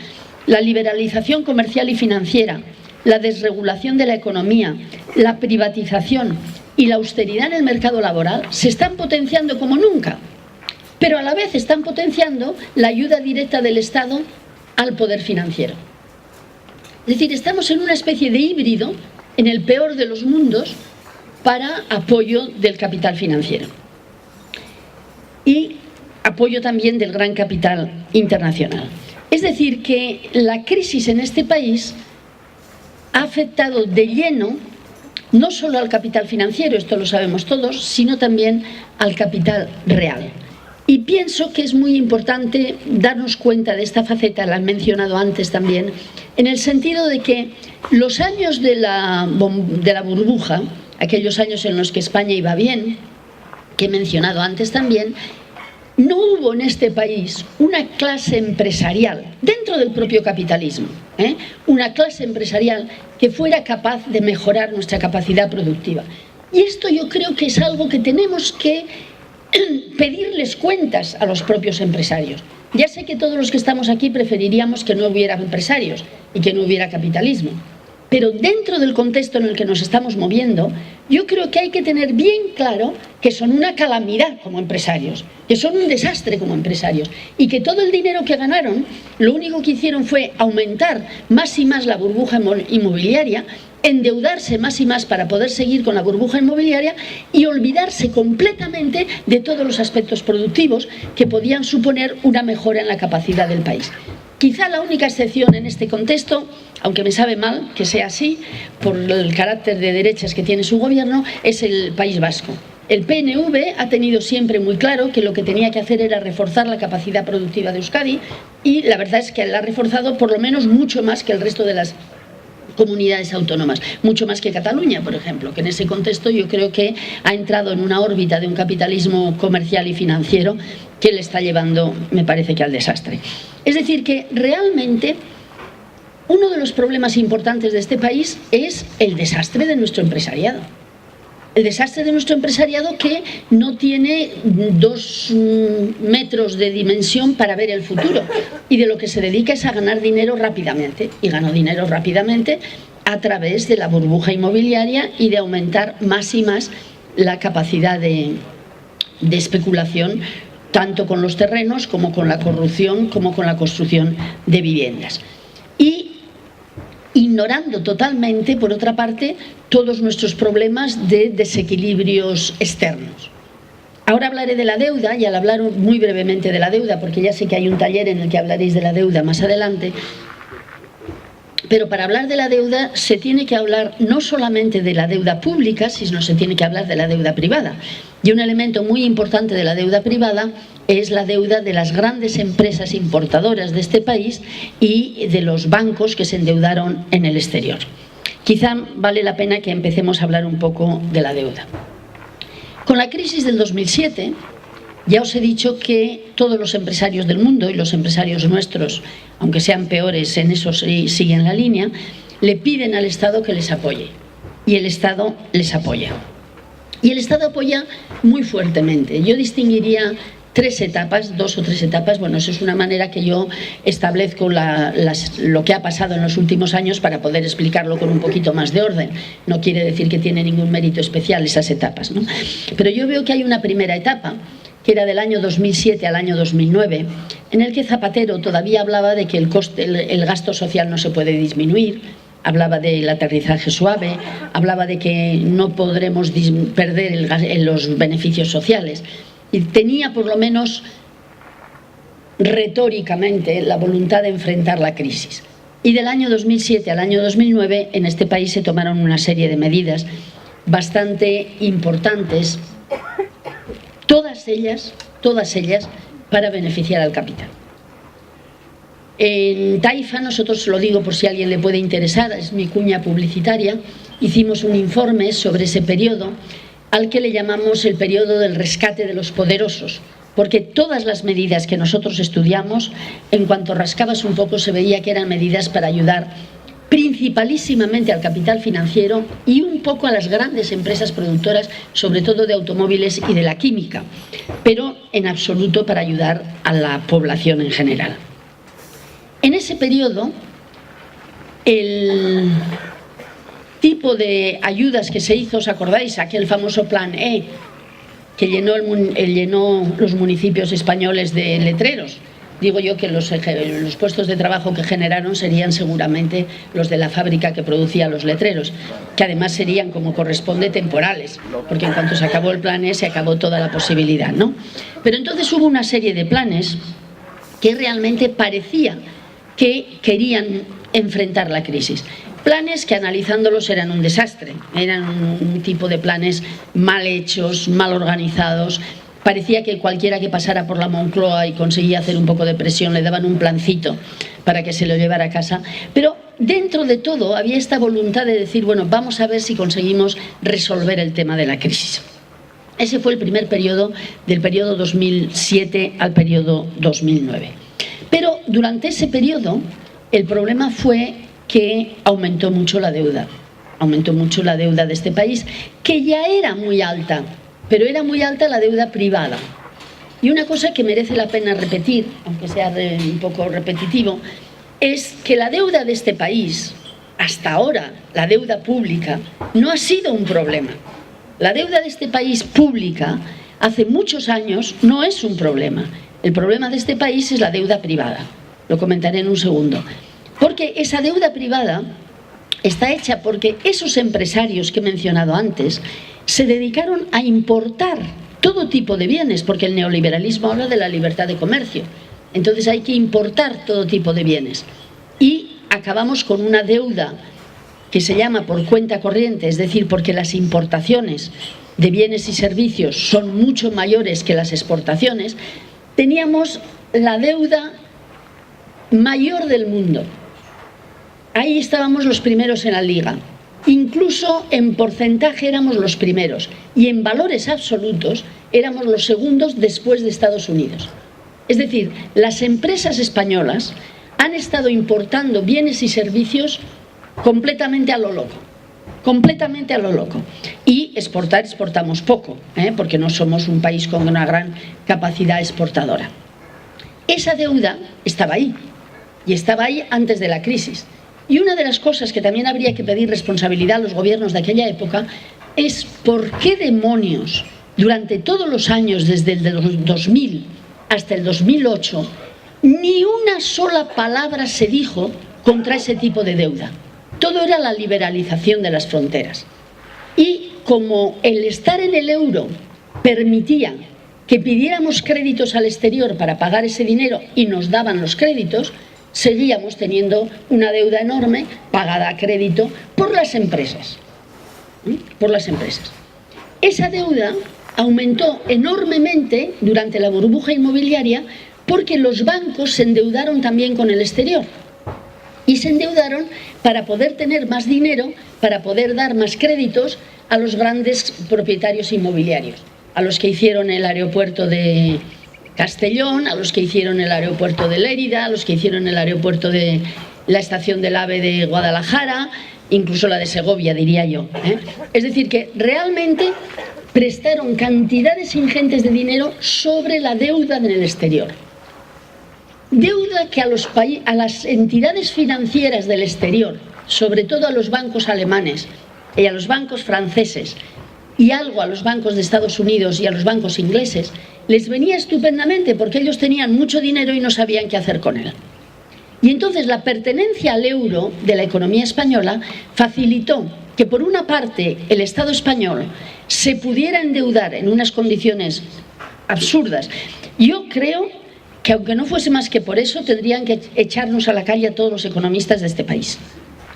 la liberalización comercial y financiera, la desregulación de la economía, la privatización y la austeridad en el mercado laboral, se están potenciando como nunca, pero a la vez están potenciando la ayuda directa del Estado al poder financiero. Es decir, estamos en una especie de híbrido, en el peor de los mundos, para apoyo del capital financiero y apoyo también del gran capital internacional. Es decir, que la crisis en este país ha afectado de lleno no solo al capital financiero, esto lo sabemos todos, sino también al capital real. Y pienso que es muy importante darnos cuenta de esta faceta, la he mencionado antes también, en el sentido de que los años de la burbuja, aquellos años en los que España iba bien, que he mencionado antes también, no hubo en este país una clase empresarial, dentro del propio capitalismo, una clase empresarial que fuera capaz de mejorar nuestra capacidad productiva. Y esto yo creo que es algo que tenemos que pedirles cuentas a los propios empresarios. Ya sé que todos los que estamos aquí preferiríamos que no hubiera empresarios y que no hubiera capitalismo, pero dentro del contexto en el que nos estamos moviendo, yo creo que hay que tener bien claro que son una calamidad como empresarios, que son un desastre como empresarios, y que todo el dinero que ganaron, lo único que hicieron fue aumentar más y más la burbuja inmobiliaria, endeudarse más y más para poder seguir con la burbuja inmobiliaria y olvidarse completamente de todos los aspectos productivos que podían suponer una mejora en la capacidad del país. Quizá la única excepción en este contexto, aunque me sabe mal que sea así, por el carácter de derechas que tiene su gobierno, es el País Vasco. El PNV ha tenido siempre muy claro que lo que tenía que hacer era reforzar la capacidad productiva de Euskadi, y la verdad es que la ha reforzado por lo menos mucho más que el resto de las comunidades autónomas, mucho más que Cataluña, por ejemplo, que en ese contexto yo creo que ha entrado en una órbita de un capitalismo comercial y financiero que le está llevando, me parece, que al desastre. Es decir, que realmente uno de los problemas importantes de este país es el desastre de nuestro empresariado. El desastre de nuestro empresariado, que no tiene 2 metros de dimensión para ver el futuro, y de lo que se dedica es a ganar dinero rápidamente, y ganó dinero rápidamente a través de la burbuja inmobiliaria y de aumentar más y más la capacidad de especulación, tanto con los terrenos como con la corrupción, como con la construcción de viviendas. Y ignorando totalmente, por otra parte, todos nuestros problemas de desequilibrios externos. Ahora hablaré de la deuda, y al hablar muy brevemente de la deuda, porque ya sé que hay un taller en el que hablaréis de la deuda más adelante, pero para hablar de la deuda se tiene que hablar no solamente de la deuda pública, sino se tiene que hablar de la deuda privada. Y un elemento muy importante de la deuda privada es la deuda de las grandes empresas importadoras de este país y de los bancos que se endeudaron en el exterior. Quizá vale la pena que empecemos a hablar un poco de la deuda. Con la crisis del 2007, ya os he dicho que todos los empresarios del mundo, y los empresarios nuestros, aunque sean peores, en eso siguen la línea, le piden al Estado que les apoye. y el Estado les apoya. Y el Estado apoya muy fuertemente. Yo distinguiría 3 etapas, 2 o 3 etapas. Bueno, eso es una manera que yo establezco lo que ha pasado en los últimos años para poder explicarlo con un poquito más de orden. No quiere decir que tiene ningún mérito especial esas etapas, ¿no? Pero yo veo que hay una primera etapa, que era del año 2007 al año 2009, en el que Zapatero todavía hablaba de que el gasto social no se puede disminuir, hablaba del aterrizaje suave, hablaba de que no podremos perder los beneficios sociales. Y tenía, por lo menos retóricamente, la voluntad de enfrentar la crisis. Y del año 2007 al año 2009, en este país se tomaron una serie de medidas bastante importantes, todas ellas para beneficiar al capital. En Taifa, nosotros, lo digo por si a alguien le puede interesar, es mi cuña publicitaria, hicimos un informe sobre ese periodo al que le llamamos el periodo del rescate de los poderosos, porque todas las medidas que nosotros estudiamos, en cuanto rascabas un poco se veía que eran medidas para ayudar principalísimamente al capital financiero y un poco a las grandes empresas productoras, sobre todo de automóviles y de la química, pero en absoluto para ayudar a la población en general. En ese periodo, el tipo de ayudas que se hizo, ¿os acordáis? Aquel famoso plan E, que llenó los municipios españoles de letreros. Digo yo que los puestos de trabajo que generaron serían seguramente los de la fábrica que producía los letreros, que además serían, como corresponde, temporales, porque en cuanto se acabó el plan E se acabó toda la posibilidad, ¿no? Pero entonces hubo una serie de planes que realmente parecía que querían enfrentar la crisis. Planes que, analizándolos, eran un desastre, eran un tipo de planes mal hechos, mal organizados. Parecía que cualquiera que pasara por la Moncloa y conseguía hacer un poco de presión le daban un plancito para que se lo llevara a casa. Pero dentro de todo había esta voluntad de decir, bueno, vamos a ver si conseguimos resolver el tema de la crisis. Ese fue el primer periodo, del periodo 2007 al periodo 2009. Pero durante ese periodo el problema fue que aumentó mucho la deuda de este país, que ya era muy alta, pero era muy alta la deuda privada. Y una cosa que merece la pena repetir, aunque sea un poco repetitivo, es que la deuda de este país, hasta ahora, la deuda pública, no ha sido un problema. La deuda de este país pública, hace muchos años, no es un problema. El problema de este país es la deuda privada. Lo comentaré en un segundo. Porque esa deuda privada está hecha porque esos empresarios que he mencionado antes se dedicaron a importar todo tipo de bienes, porque el neoliberalismo habla de la libertad de comercio. Entonces hay que importar todo tipo de bienes. Y acabamos con una deuda que se llama por cuenta corriente, es decir, porque las importaciones de bienes y servicios son mucho mayores que las exportaciones. Teníamos la deuda mayor del mundo. Ahí estábamos los primeros en la liga. Incluso en porcentaje éramos los primeros y en valores absolutos éramos los segundos después de Estados Unidos. Es decir, las empresas españolas han estado importando bienes y servicios completamente a lo loco. Completamente a lo loco. Y exportamos poco, porque no somos un país con una gran capacidad exportadora. Esa deuda estaba ahí, y estaba ahí antes de la crisis. Y una de las cosas que también habría que pedir responsabilidad a los gobiernos de aquella época es por qué demonios durante todos los años, desde el 2000 hasta el 2008, ni una sola palabra se dijo contra ese tipo de deuda. Todo era la liberalización de las fronteras. Y como el estar en el euro permitía que pidiéramos créditos al exterior para pagar ese dinero y nos daban los créditos, seguíamos teniendo una deuda enorme pagada a crédito por las empresas. Esa deuda aumentó enormemente durante la burbuja inmobiliaria porque los bancos se endeudaron también con el exterior. Y se endeudaron para poder tener más dinero, para poder dar más créditos a los grandes propietarios inmobiliarios, a los que hicieron el aeropuerto de Castellón, a los que hicieron el aeropuerto de Lérida, a los que hicieron el aeropuerto de la estación del AVE de Guadalajara, incluso la de Segovia, diría yo. Es decir, que realmente prestaron cantidades ingentes de dinero sobre la deuda en el exterior. Deuda que a las entidades financieras del exterior, sobre todo a los bancos alemanes y a los bancos franceses y algo a los bancos de Estados Unidos y a los bancos ingleses, les venía estupendamente porque ellos tenían mucho dinero y no sabían qué hacer con él. Y entonces la pertenencia al euro de la economía española facilitó que por una parte el Estado español se pudiera endeudar en unas condiciones absurdas. Yo creo que aunque no fuese más que por eso, tendrían que echarnos a la calle a todos los economistas de este país.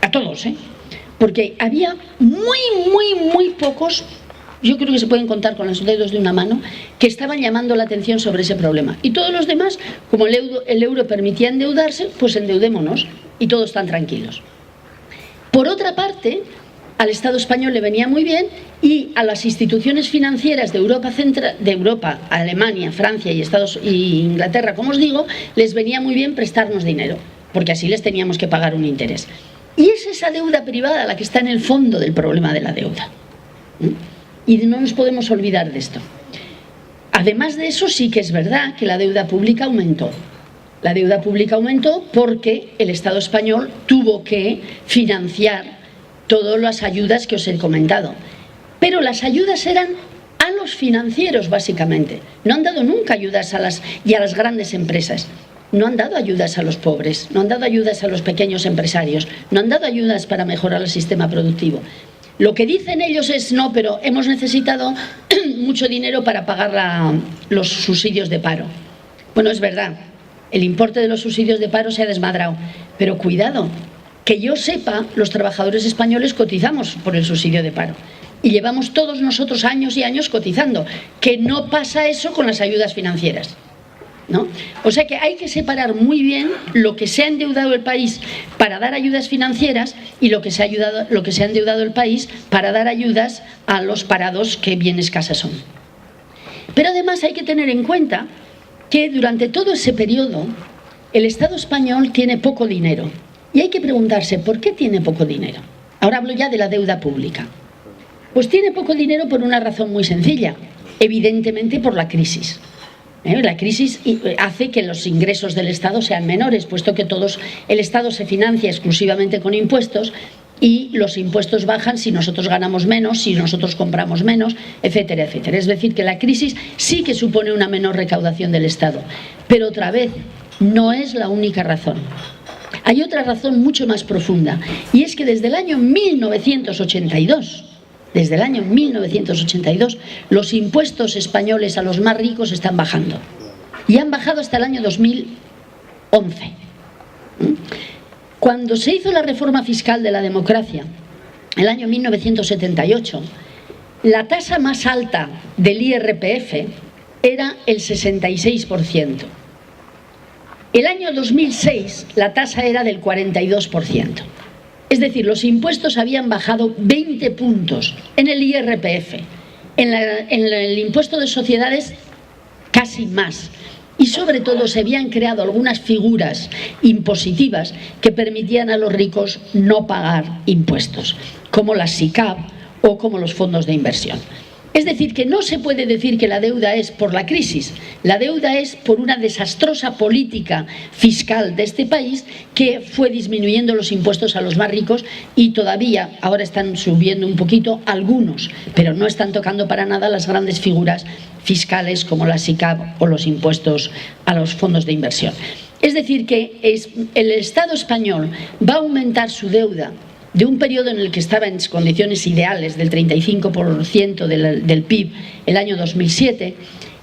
A todos, porque había muy pocos, yo creo que se pueden contar con los dedos de una mano, que estaban llamando la atención sobre ese problema. Y todos los demás, como el euro permitía endeudarse, pues endeudémonos y todos están tranquilos. Por otra parte, al Estado español le venía muy bien y a las instituciones financieras de Europa, Alemania, Francia y Inglaterra, como os digo, les venía muy bien prestarnos dinero, porque así les teníamos que pagar un interés. Y es esa deuda privada la que está en el fondo del problema de la deuda. Y no nos podemos olvidar de esto. Además de eso, sí que es verdad que la deuda pública aumentó. La deuda pública aumentó porque el Estado español tuvo que financiar todas las ayudas que os he comentado. Pero las ayudas eran a los financieros, básicamente. No han dado nunca ayudas a las grandes empresas. No han dado ayudas a los pobres, no han dado ayudas a los pequeños empresarios, no han dado ayudas para mejorar el sistema productivo. Lo que dicen ellos es, no, pero hemos necesitado mucho dinero para pagar los subsidios de paro. Bueno, es verdad, el importe de los subsidios de paro se ha desmadrado, pero cuidado, que yo sepa, los trabajadores españoles cotizamos por el subsidio de paro. Y llevamos todos nosotros años y años cotizando, que no pasa eso con las ayudas financieras, ¿no? O sea que hay que separar muy bien lo que se ha endeudado el país para dar ayudas financieras y lo que se ha endeudado el país para dar ayudas a los parados que bien escasas son. Pero además hay que tener en cuenta que durante todo ese periodo el Estado español tiene poco dinero y hay que preguntarse ¿por qué tiene poco dinero? Ahora hablo ya de la deuda pública. Pues tiene poco dinero por una razón muy sencilla, evidentemente por la crisis. La crisis hace que los ingresos del Estado sean menores, puesto que el Estado se financia exclusivamente con impuestos y los impuestos bajan si nosotros ganamos menos, si nosotros compramos menos, etcétera, etcétera. Es decir, que la crisis sí que supone una menor recaudación del Estado. Pero otra vez, no es la única razón. Hay otra razón mucho más profunda, y es que desde el año 1982... Desde el año 1982, los impuestos españoles a los más ricos están bajando. Y han bajado hasta el año 2011. Cuando se hizo la reforma fiscal de la democracia, el año 1978, la tasa más alta del IRPF era el 66%. El año 2006, la tasa era del 42%. Es decir, los impuestos habían bajado 20 puntos en el IRPF, en el impuesto de sociedades casi más. Y sobre todo se habían creado algunas figuras impositivas que permitían a los ricos no pagar impuestos, como las SICAV o como los fondos de inversión. Es decir, que no se puede decir que la deuda es por la crisis, la deuda es por una desastrosa política fiscal de este país que fue disminuyendo los impuestos a los más ricos y todavía ahora están subiendo un poquito algunos, pero no están tocando para nada las grandes figuras fiscales como la SICAV o los impuestos a los fondos de inversión. Es decir, que el Estado español va a aumentar su deuda de un periodo en el que estaba en condiciones ideales del 35% del PIB el año 2007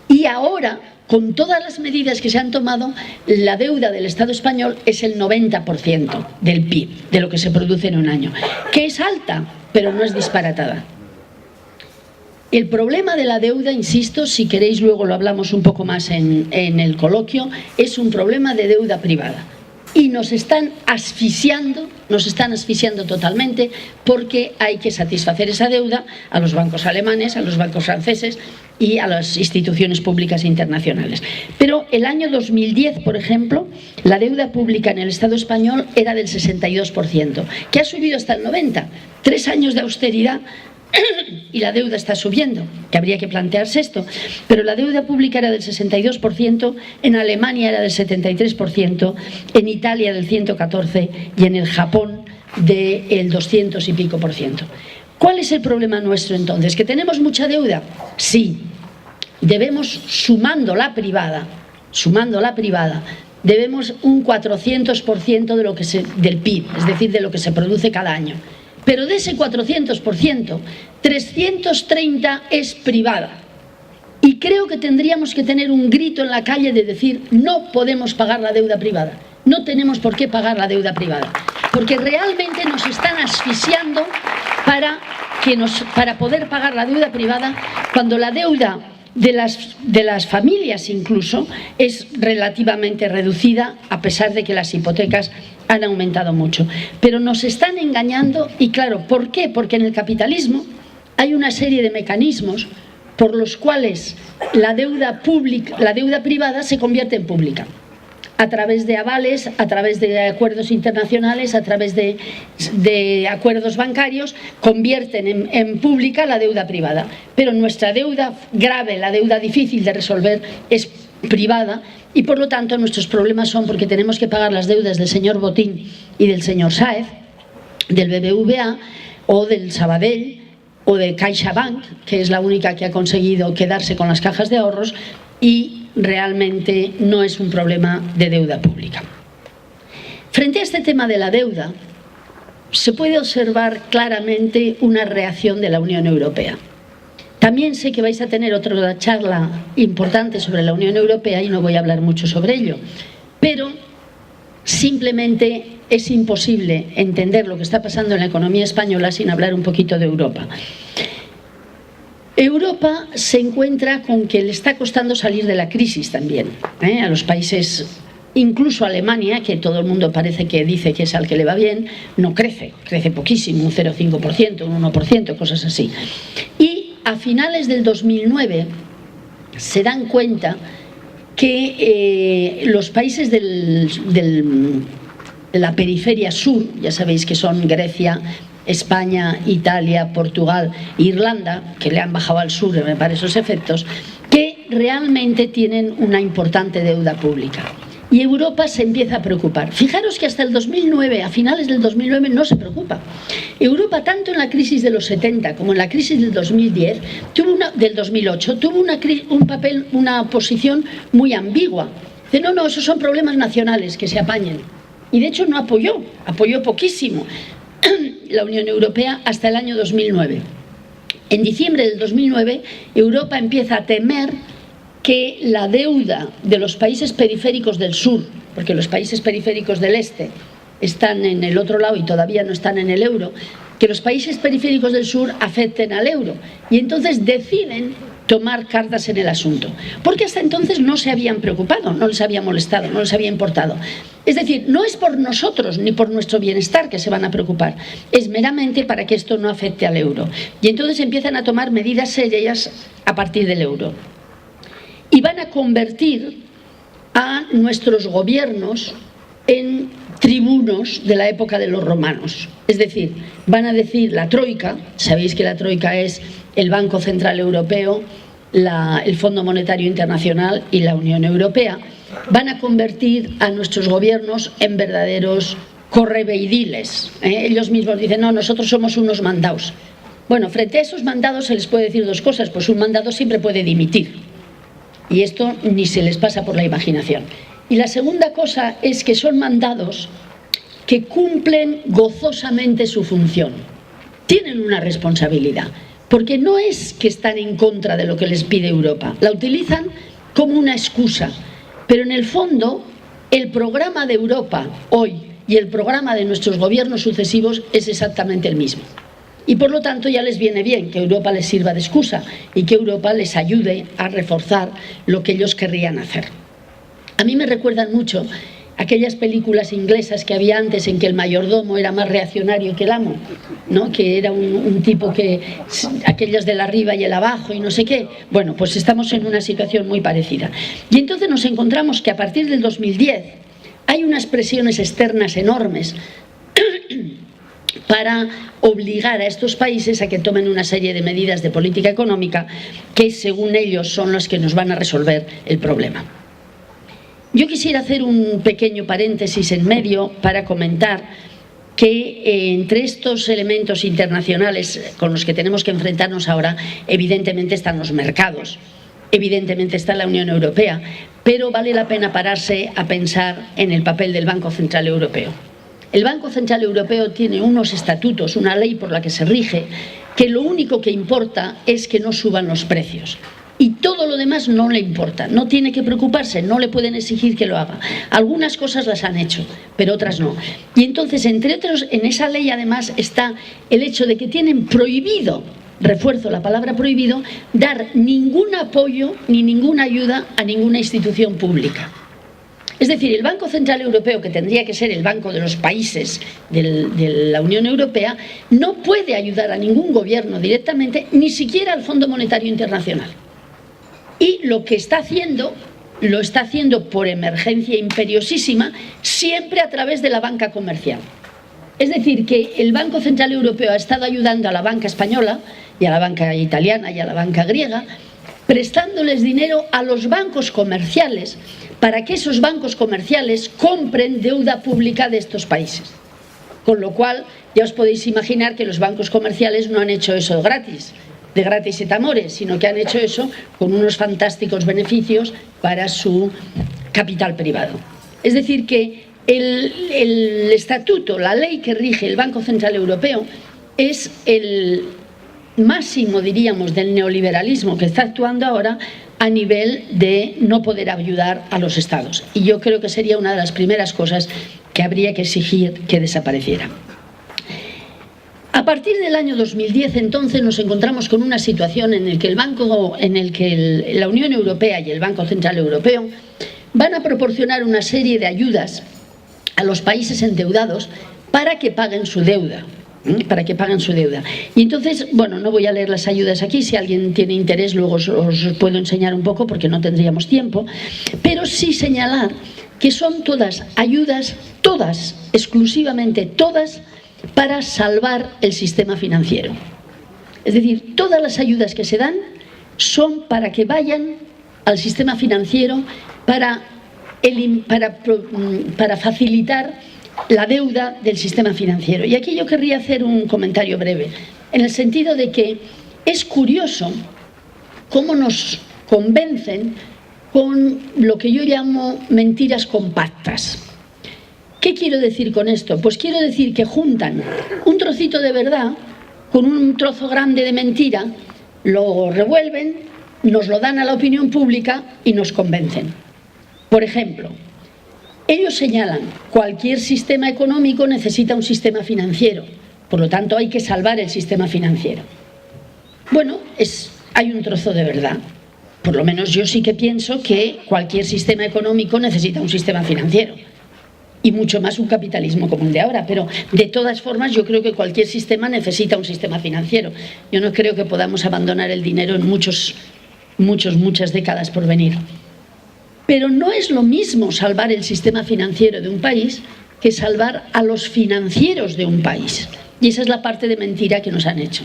y ahora, con todas las medidas que se han tomado, la deuda del Estado español es el 90% del PIB, de lo que se produce en un año, que es alta, pero no es disparatada. El problema de la deuda, insisto, si queréis luego lo hablamos un poco más en el coloquio, es un problema de deuda privada. y nos están asfixiando totalmente, porque hay que satisfacer esa deuda a los bancos alemanes, a los bancos franceses y a las instituciones públicas internacionales. Pero el año 2010, por ejemplo, la deuda pública en el Estado español era del 62%, que ha subido hasta el 90%. 3 años de austeridad y la deuda está subiendo, que habría que plantearse esto, pero la deuda pública era del 62%, en Alemania era del 73%, en Italia del 114% y en el Japón del 200 y pico %. ¿Cuál es el problema nuestro entonces? ¿Que tenemos mucha deuda? Sí, debemos, sumando la privada, debemos un 400% de lo que del PIB, es decir, de lo que se produce cada año. Pero de ese 400%, 330 es privada. Y creo que tendríamos que tener un grito en la calle de decir: no podemos pagar la deuda privada. No tenemos por qué pagar la deuda privada. Porque realmente nos están asfixiando para poder pagar la deuda privada, cuando la deuda de las familias incluso es relativamente reducida, a pesar de que las hipotecas han aumentado mucho. Pero nos están engañando, y claro, ¿por qué? Porque en el capitalismo hay una serie de mecanismos por los cuales la deuda privada se convierte en pública, a través de avales, a través de acuerdos internacionales, a través de acuerdos bancarios, convierten en pública la deuda privada. Pero nuestra deuda grave, la deuda difícil de resolver, es privada, y por lo tanto nuestros problemas son porque tenemos que pagar las deudas del señor Botín y del señor Sáez, del BBVA o del Sabadell o de CaixaBank, que es la única que ha conseguido quedarse con las cajas de ahorros, y realmente no es un problema de deuda pública. Frente a este tema de la deuda, se puede observar claramente una reacción de la Unión Europea. También sé que vais a tener otra charla importante sobre la Unión Europea y no voy a hablar mucho sobre ello, pero simplemente es imposible entender lo que está pasando en la economía española sin hablar un poquito de Europa. Europa se encuentra con que le está costando salir de la crisis también, a los países, incluso Alemania, que todo el mundo parece que dice que es al que le va bien, no crece poquísimo, un 0,5%, un 1%, cosas así. Y a finales del 2009 se dan cuenta que los países de la periferia sur, ya sabéis que son Grecia, España, Italia, Portugal, Irlanda, que le han bajado al sur para esos efectos, que realmente tienen una importante deuda pública. Y Europa se empieza a preocupar. Fijaros que hasta el 2009, a finales del 2009, no se preocupa. Europa, tanto en la crisis de los 70 como en la crisis del 2010, del 2008, tuvo una posición muy ambigua. Dice, no, esos son problemas nacionales, que se apañen. Y de hecho no apoyó poquísimo la Unión Europea hasta el año 2009. En diciembre del 2009, Europa empieza a temer que la deuda de los países periféricos del sur, porque los países periféricos del este están en el otro lado y todavía no están en el euro, que los países periféricos del sur afecten al euro. Y entonces deciden tomar cartas en el asunto, porque hasta entonces no se habían preocupado, no les había molestado, no les había importado. Es decir, no es por nosotros ni por nuestro bienestar que se van a preocupar, es meramente para que esto no afecte al euro. Y entonces empiezan a tomar medidas serias a partir del euro. Y van a convertir a nuestros gobiernos en tribunos de la época de los romanos. Es decir, van a decir la Troika, sabéis que la Troika es el Banco Central Europeo, el Fondo Monetario Internacional y la Unión Europea, van a convertir a nuestros gobiernos en verdaderos correveidiles. Ellos mismos dicen, no, nosotros somos unos mandados. Bueno, frente a esos mandados se les puede decir dos cosas, pues un mandado siempre puede dimitir. Y esto ni se les pasa por la imaginación. Y la segunda cosa es que son mandados que cumplen gozosamente su función. Tienen una responsabilidad, porque no es que están en contra de lo que les pide Europa. La utilizan como una excusa. Pero en el fondo, el programa de Europa hoy y el programa de nuestros gobiernos sucesivos es exactamente el mismo. Y por lo tanto ya les viene bien que Europa les sirva de excusa y que Europa les ayude a reforzar lo que ellos querrían hacer. A mí me recuerdan mucho aquellas películas inglesas que había antes en que el mayordomo era más reaccionario que el amo, ¿no? Que era un tipo que, aquellas del arriba y el abajo y no sé qué. Bueno, pues estamos en una situación muy parecida. Y entonces nos encontramos que a partir del 2010 hay unas presiones externas enormes para obligar a estos países a que tomen una serie de medidas de política económica que, según ellos, son las que nos van a resolver el problema. Yo quisiera hacer un pequeño paréntesis en medio para comentar que entre estos elementos internacionales con los que tenemos que enfrentarnos ahora, evidentemente están los mercados, evidentemente está la Unión Europea, pero vale la pena pararse a pensar en el papel del Banco Central Europeo. El Banco Central Europeo tiene unos estatutos, una ley por la que se rige, que lo único que importa es que no suban los precios. Y todo lo demás no le importa, no tiene que preocuparse, no le pueden exigir que lo haga. Algunas cosas las han hecho, pero otras no. Y entonces, entre otros, en esa ley además está el hecho de que tienen prohibido, refuerzo la palabra prohibido, dar ningún apoyo ni ninguna ayuda a ninguna institución pública. Es decir, el Banco Central Europeo, que tendría que ser el banco de los países de la Unión Europea, no puede ayudar a ningún gobierno directamente, ni siquiera al Fondo Monetario Internacional. Y lo que está haciendo, lo está haciendo por emergencia imperiosísima, siempre a través de la banca comercial. Es decir, que el Banco Central Europeo ha estado ayudando a la banca española y a la banca italiana y a la banca griega, prestándoles dinero a los bancos comerciales para que esos bancos comerciales compren deuda pública de estos países. Con lo cual, ya os podéis imaginar que los bancos comerciales no han hecho eso de gratis et amores, sino que han hecho eso con unos fantásticos beneficios para su capital privado. Es decir, que el estatuto, la ley que rige el Banco Central Europeo es el máximo, diríamos, del neoliberalismo que está actuando ahora a nivel de no poder ayudar a los estados. Y yo creo que sería una de las primeras cosas que habría que exigir que desapareciera. A partir del año 2010, entonces, nos encontramos con una situación en la que la Unión Europea y el Banco Central Europeo van a proporcionar una serie de ayudas a los países endeudados para que paguen su deuda. Y entonces, bueno, no voy a leer las ayudas aquí, si alguien tiene interés luego os puedo enseñar un poco porque no tendríamos tiempo, pero sí señalar que son todas ayudas, todas, exclusivamente todas, para salvar el sistema financiero. Es decir, todas las ayudas que se dan son para que vayan al sistema financiero para facilitar la deuda del sistema financiero. Y aquí yo querría hacer un comentario breve, en el sentido de que es curioso cómo nos convencen con lo que yo llamo mentiras compactas. ¿Qué quiero decir con esto? Pues quiero decir que juntan un trocito de verdad con un trozo grande de mentira, lo revuelven, nos lo dan a la opinión pública y nos convencen. Por ejemplo, ellos señalan, cualquier sistema económico necesita un sistema financiero, por lo tanto hay que salvar el sistema financiero. Bueno, hay un trozo de verdad. Por lo menos yo sí que pienso que cualquier sistema económico necesita un sistema financiero. Y mucho más un capitalismo como el de ahora, pero de todas formas yo creo que cualquier sistema necesita un sistema financiero. Yo no creo que podamos abandonar el dinero en muchas décadas por venir. Pero no es lo mismo salvar el sistema financiero de un país que salvar a los financieros de un país. Y esa es la parte de mentira que nos han hecho.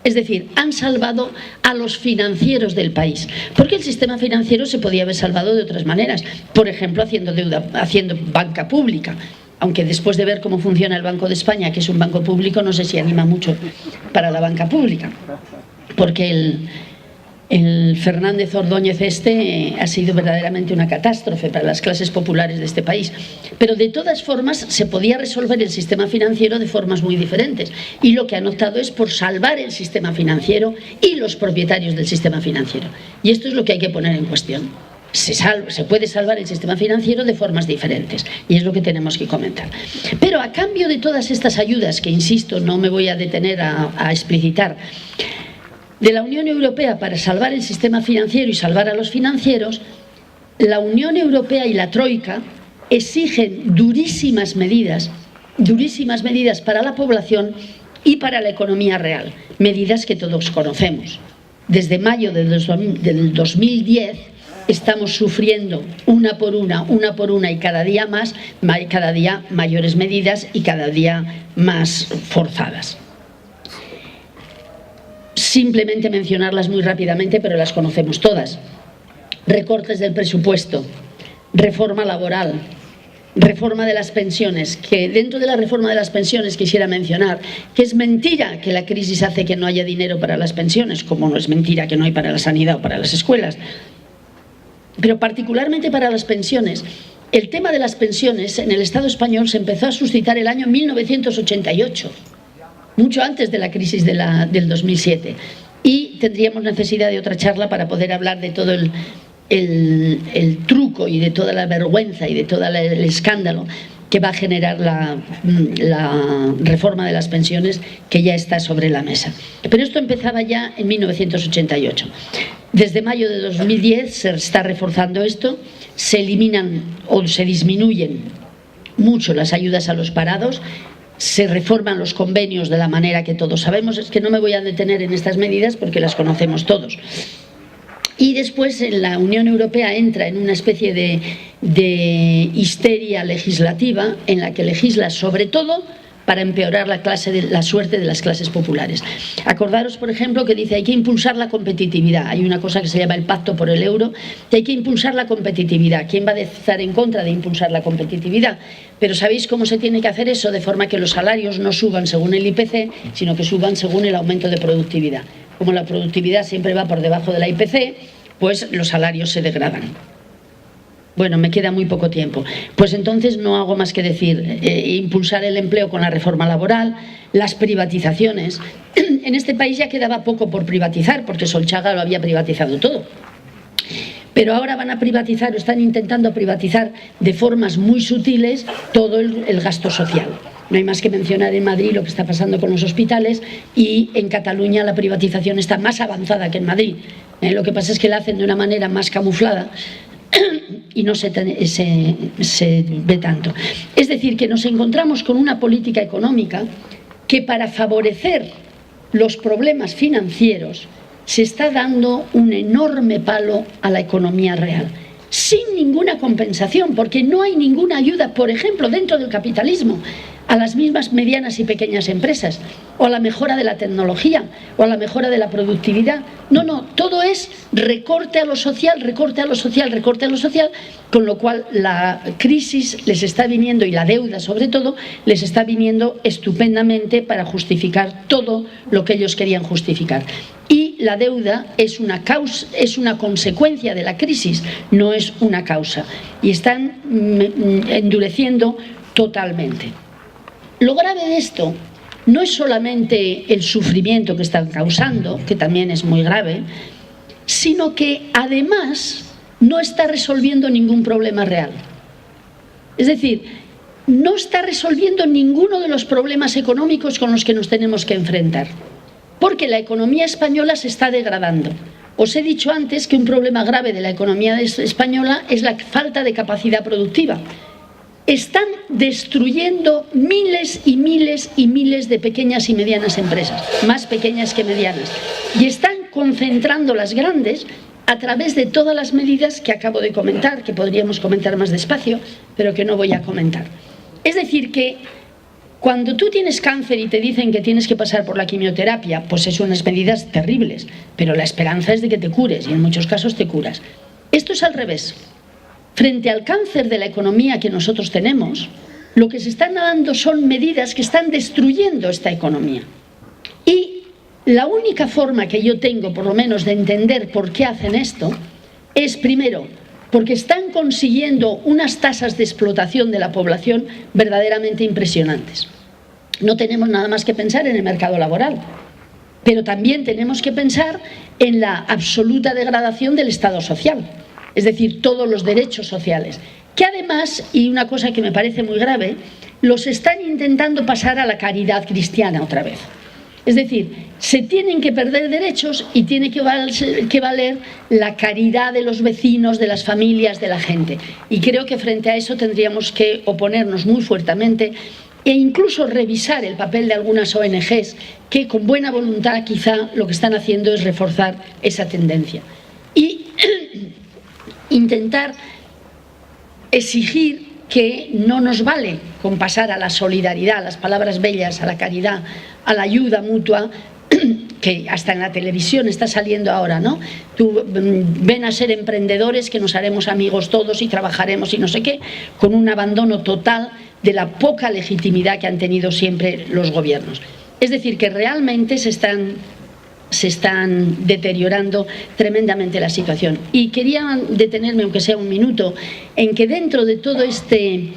Es decir, han salvado a los financieros del país, porque el sistema financiero se podía haber salvado de otras maneras, por ejemplo, haciendo banca pública, aunque después de ver cómo funciona el Banco de España, que es un banco público, no sé si anima mucho para la banca pública, porque el Fernández Ordóñez ha sido verdaderamente una catástrofe para las clases populares de este país. Pero de todas formas se podía resolver el sistema financiero de formas muy diferentes. Y lo que han optado es por salvar el sistema financiero y los propietarios del sistema financiero. Y esto es lo que hay que poner en cuestión. Se puede salvar el sistema financiero de formas diferentes. Y es lo que tenemos que comentar. Pero a cambio de todas estas ayudas, que insisto, no me voy a detener a explicitar, de la Unión Europea para salvar el sistema financiero y salvar a los financieros, la Unión Europea y la Troika exigen durísimas medidas para la población y para la economía real, medidas que todos conocemos. Desde mayo del 2010 estamos sufriendo una por una y cada día mayores medidas y cada día más forzadas. Simplemente mencionarlas muy rápidamente, pero las conocemos todas. Recortes del presupuesto, reforma laboral, reforma de las pensiones, que dentro de la reforma de las pensiones quisiera mencionar que es mentira que la crisis hace que no haya dinero para las pensiones, como no es mentira que no hay para la sanidad o para las escuelas. Pero particularmente para las pensiones, el tema de las pensiones en el Estado español se empezó a suscitar el año 1988, mucho antes de la crisis del 2007. Y tendríamos necesidad de otra charla para poder hablar de todo el truco y de toda la vergüenza y de todo el escándalo que va a generar la reforma de las pensiones, que ya está sobre la mesa. Pero esto empezaba ya en 1988. Desde mayo de 2010 se está reforzando esto, se eliminan o se disminuyen mucho las ayudas a los parados, se reforman los convenios de la manera que todos sabemos. Es que no me voy a detener en estas medidas porque las conocemos todos. Y después la Unión Europea entra en una especie de histeria legislativa en la que legisla sobre todo para empeorar la suerte de las clases populares. Acordaros, por ejemplo, que dice hay que impulsar la competitividad. Hay una cosa que se llama el Pacto por el Euro, que hay que impulsar la competitividad. ¿Quién va a estar en contra de impulsar la competitividad? Pero ¿sabéis cómo se tiene que hacer eso? De forma que los salarios no suban según el IPC, sino que suban según el aumento de productividad. Como la productividad siempre va por debajo de la IPC, pues los salarios se degradan. Bueno, me queda muy poco tiempo. Pues entonces no hago más que decir, impulsar el empleo con la reforma laboral, las privatizaciones. En este país ya quedaba poco por privatizar, porque Solchaga lo había privatizado todo. Pero ahora van a privatizar o están intentando privatizar de formas muy sutiles todo el gasto social. No hay más que mencionar en Madrid lo que está pasando con los hospitales, y en Cataluña la privatización está más avanzada que en Madrid. Lo que pasa es que la hacen de una manera más camuflada y no se ve tanto. Es decir, que nos encontramos con una política económica que, para favorecer los problemas financieros, se está dando un enorme palo a la economía real, sin ninguna compensación, porque no hay ninguna ayuda, por ejemplo, dentro del capitalismo, a las mismas medianas y pequeñas empresas, o a la mejora de la tecnología, o a la mejora de la productividad. No, todo es recorte a lo social, recorte a lo social, recorte a lo social, con lo cual la crisis les está viniendo, y la deuda sobre todo, les está viniendo estupendamente para justificar todo lo que ellos querían justificar. Y la deuda es una consecuencia de la crisis, no es una causa. Y están endureciendo totalmente. Lo grave de esto no es solamente el sufrimiento que están causando, que también es muy grave, sino que además no está resolviendo ningún problema real. Es decir, no está resolviendo ninguno de los problemas económicos con los que nos tenemos que enfrentar, porque la economía española se está degradando. Os he dicho antes que un problema grave de la economía española es la falta de capacidad productiva. Están destruyendo miles y miles y miles de pequeñas y medianas empresas, más pequeñas que medianas, y están concentrando las grandes a través de todas las medidas que acabo de comentar, que podríamos comentar más despacio, pero que no voy a comentar. Es decir, que cuando tú tienes cáncer y te dicen que tienes que pasar por la quimioterapia, pues son unas medidas terribles, pero la esperanza es de que te cures, y en muchos casos te curas. Esto es al revés. Frente al cáncer de la economía que nosotros tenemos, lo que se están dando son medidas que están destruyendo esta economía. Y la única forma que yo tengo, por lo menos, de entender por qué hacen esto, es, primero, porque están consiguiendo unas tasas de explotación de la población verdaderamente impresionantes. No tenemos nada más que pensar en el mercado laboral, pero también tenemos que pensar en la absoluta degradación del Estado social. Es decir, todos los derechos sociales, que además, y una cosa que me parece muy grave, los están intentando pasar a la caridad cristiana otra vez. Es decir, se tienen que perder derechos y tiene que valer la caridad de los vecinos, de las familias, de la gente. Y creo que frente a eso tendríamos que oponernos muy fuertemente e incluso revisar el papel de algunas ONGs que con buena voluntad quizá lo que están haciendo es reforzar esa tendencia. Y intentar exigir que no nos vale con pasar a la solidaridad, a las palabras bellas, a la caridad, a la ayuda mutua, que hasta en la televisión está saliendo ahora, ¿no? Ven a ser emprendedores que nos haremos amigos todos y trabajaremos y no sé qué, con un abandono total de la poca legitimidad que han tenido siempre los gobiernos. Es decir, que realmente se están deteriorando tremendamente la situación. Y quería detenerme, aunque sea un minuto, en que dentro de todo este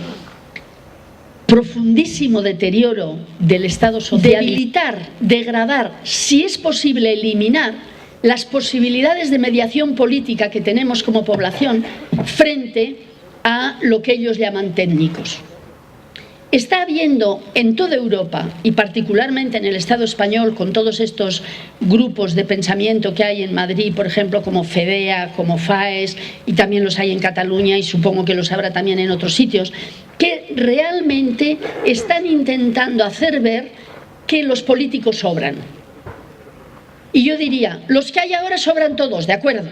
profundísimo deterioro del Estado social, debilitar, degradar, si es posible eliminar las posibilidades de mediación política que tenemos como población frente a lo que ellos llaman técnicos. Está habiendo en toda Europa y particularmente en el Estado español, con todos estos grupos de pensamiento que hay en Madrid, por ejemplo, como FEDEA, como FAES, y también los hay en Cataluña y supongo que los habrá también en otros sitios, que realmente están intentando hacer ver que los políticos sobran. Y yo diría, los que hay ahora sobran todos, de acuerdo,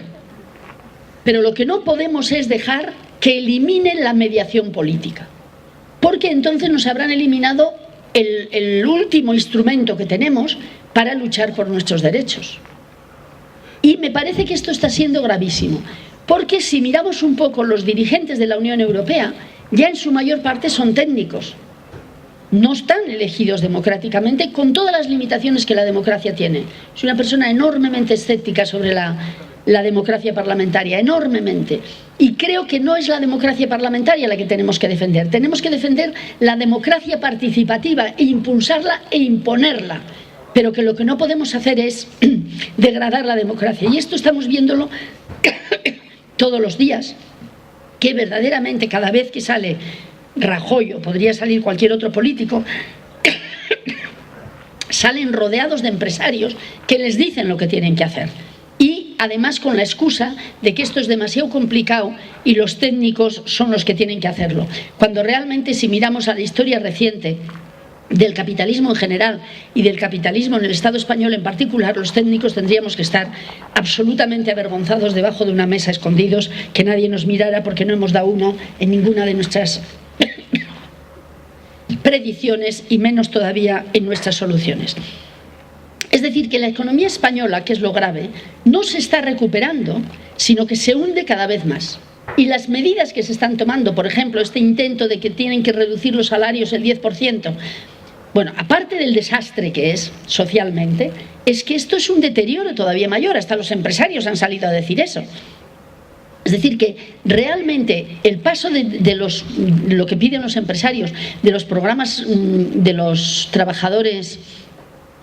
pero lo que no podemos es dejar que eliminen la mediación política, porque entonces nos habrán eliminado el último instrumento que tenemos para luchar por nuestros derechos. Y me parece que esto está siendo gravísimo, porque si miramos un poco los dirigentes de la Unión Europea, ya en su mayor parte son técnicos. No están elegidos democráticamente, con todas las limitaciones que la democracia tiene. Soy una persona enormemente escéptica sobre la democracia parlamentaria, enormemente. Y creo que no es la democracia parlamentaria la que tenemos que defender. Tenemos que defender la democracia participativa e impulsarla e imponerla. Pero que lo que no podemos hacer es degradar la democracia. Y esto estamos viéndolo todos los días, que verdaderamente cada vez que sale Rajoy o podría salir cualquier otro político, salen rodeados de empresarios que les dicen lo que tienen que hacer. Y además con la excusa de que esto es demasiado complicado y los técnicos son los que tienen que hacerlo. Cuando realmente, si miramos a la historia reciente del capitalismo en general y del capitalismo en el Estado español en particular, los técnicos tendríamos que estar absolutamente avergonzados debajo de una mesa, escondidos, que nadie nos mirara porque no hemos dado una en ninguna de nuestras predicciones y menos todavía en nuestras soluciones. Es decir, que la economía española, que es lo grave, no se está recuperando, sino que se hunde cada vez más. Y las medidas que se están tomando, por ejemplo, este intento de que tienen que reducir los salarios el 10%, bueno, aparte del desastre que es socialmente, es que esto es un deterioro todavía mayor. Hasta los empresarios han salido a decir eso. Es decir, que realmente el paso de lo que piden los empresarios, de los programas de los trabajadores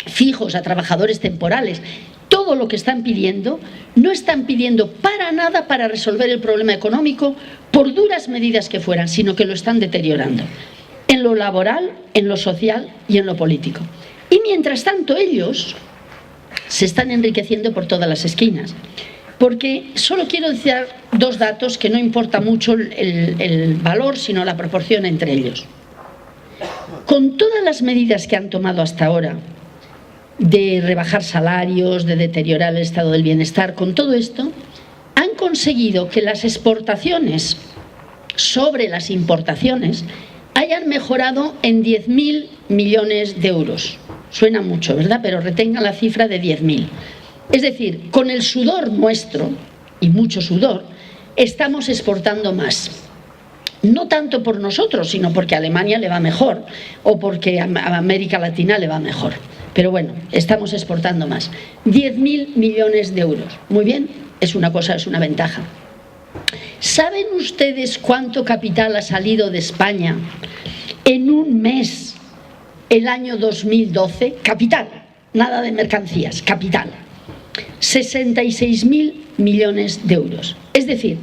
fijos a trabajadores temporales, todo lo que están pidiendo, no están pidiendo para nada para resolver el problema económico, por duras medidas que fueran, sino que lo están deteriorando, en lo laboral, en lo social y en lo político. Y mientras tanto ellos se están enriqueciendo por todas las esquinas. Porque solo quiero decir dos datos que no importa mucho el valor, sino la proporción entre ellos. Con todas las medidas que han tomado hasta ahora, de rebajar salarios, de deteriorar el estado del bienestar, con todo esto, han conseguido que las exportaciones sobre las importaciones hayan mejorado en 10.000 millones de euros. Suena mucho, ¿verdad? Pero retengan la cifra de 10.000. Es decir, con el sudor nuestro, y mucho sudor, estamos exportando más. No tanto por nosotros, sino porque a Alemania le va mejor, o porque a América Latina le va mejor. Pero bueno, estamos exportando más. 10.000 millones de euros. Muy bien, es una cosa, es una ventaja. ¿Saben ustedes cuánto capital ha salido de España en un mes el año 2012? Capital, nada de mercancías, capital. 66.000 millones de euros. Es decir,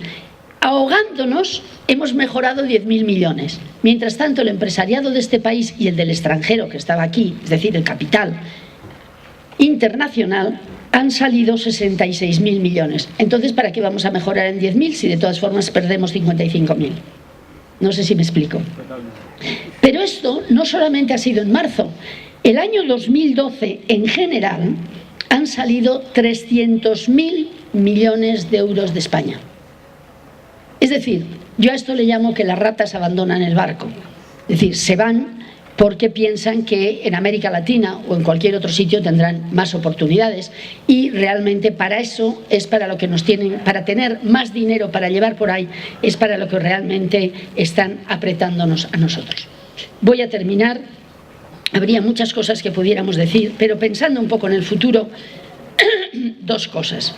ahogándonos hemos mejorado 10.000 millones. Mientras tanto, el empresariado de este país y el del extranjero que estaba aquí, es decir, el capital, internacional han salido 66.000 millones. Entonces, ¿para qué vamos a mejorar en 10.000 si de todas formas perdemos 55.000? No sé si me explico. Pero esto no solamente ha sido en marzo. El año 2012, en general, han salido 300.000 millones de euros de España. Es decir, yo a esto le llamo que las ratas abandonan el barco. Es decir, se van porque piensan que en América Latina o en cualquier otro sitio tendrán más oportunidades, y realmente para eso es para lo que nos tienen, para tener más dinero para llevar por ahí, es para lo que realmente están apretándonos a nosotros. Voy a terminar. Habría muchas cosas que pudiéramos decir, pero pensando un poco en el futuro, dos cosas.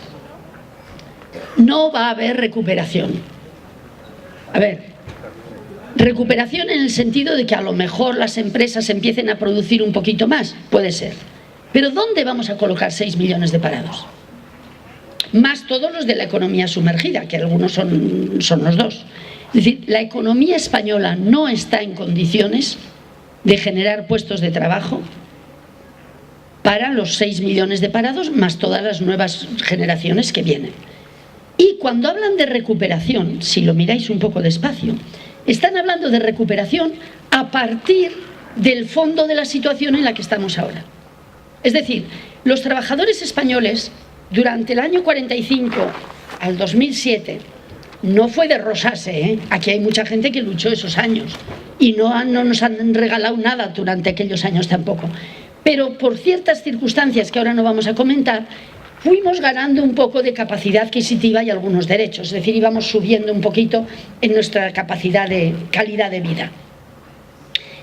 No va a haber recuperación. A ver, recuperación en el sentido de que a lo mejor las empresas empiecen a producir un poquito más, puede ser. Pero ¿dónde vamos a colocar 6 millones de parados? Más todos los de la economía sumergida, que algunos son los dos. Es decir, la economía española no está en condiciones de generar puestos de trabajo para los 6 millones de parados, más todas las nuevas generaciones que vienen. Y cuando hablan de recuperación, si lo miráis un poco despacio, están hablando de recuperación a partir del fondo de la situación en la que estamos ahora. Es decir, los trabajadores españoles durante el año 45 al 2007 no fue de rosarse, ¿eh? Aquí hay mucha gente que luchó esos años y no nos han regalado nada durante aquellos años tampoco. Pero por ciertas circunstancias que ahora no vamos a comentar, fuimos ganando un poco de capacidad adquisitiva y algunos derechos. Es decir, íbamos subiendo un poquito en nuestra capacidad de calidad de vida.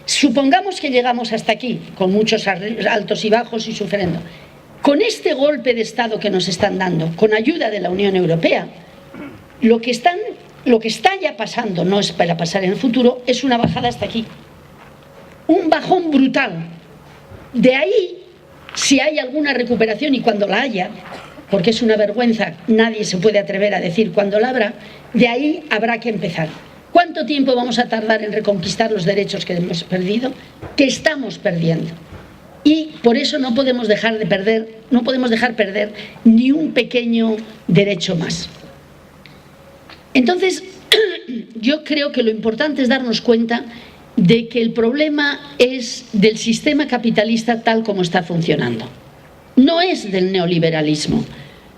Supongamos que llegamos hasta aquí, con muchos altos y bajos y sufriendo. Con este golpe de Estado que nos están dando, con ayuda de la Unión Europea, lo que está ya pasando, no es para pasar en el futuro, es una bajada hasta aquí. Un bajón brutal. De ahí, si hay alguna recuperación, y cuando la haya, porque es una vergüenza, nadie se puede atrever a decir cuándo la habrá, de ahí habrá que empezar. ¿Cuánto tiempo vamos a tardar en reconquistar los derechos que hemos perdido? Que estamos perdiendo. Y por eso no podemos dejar perder ni un pequeño derecho más. Entonces, yo creo que lo importante es darnos cuenta de que el problema es del sistema capitalista tal como está funcionando. No es del neoliberalismo.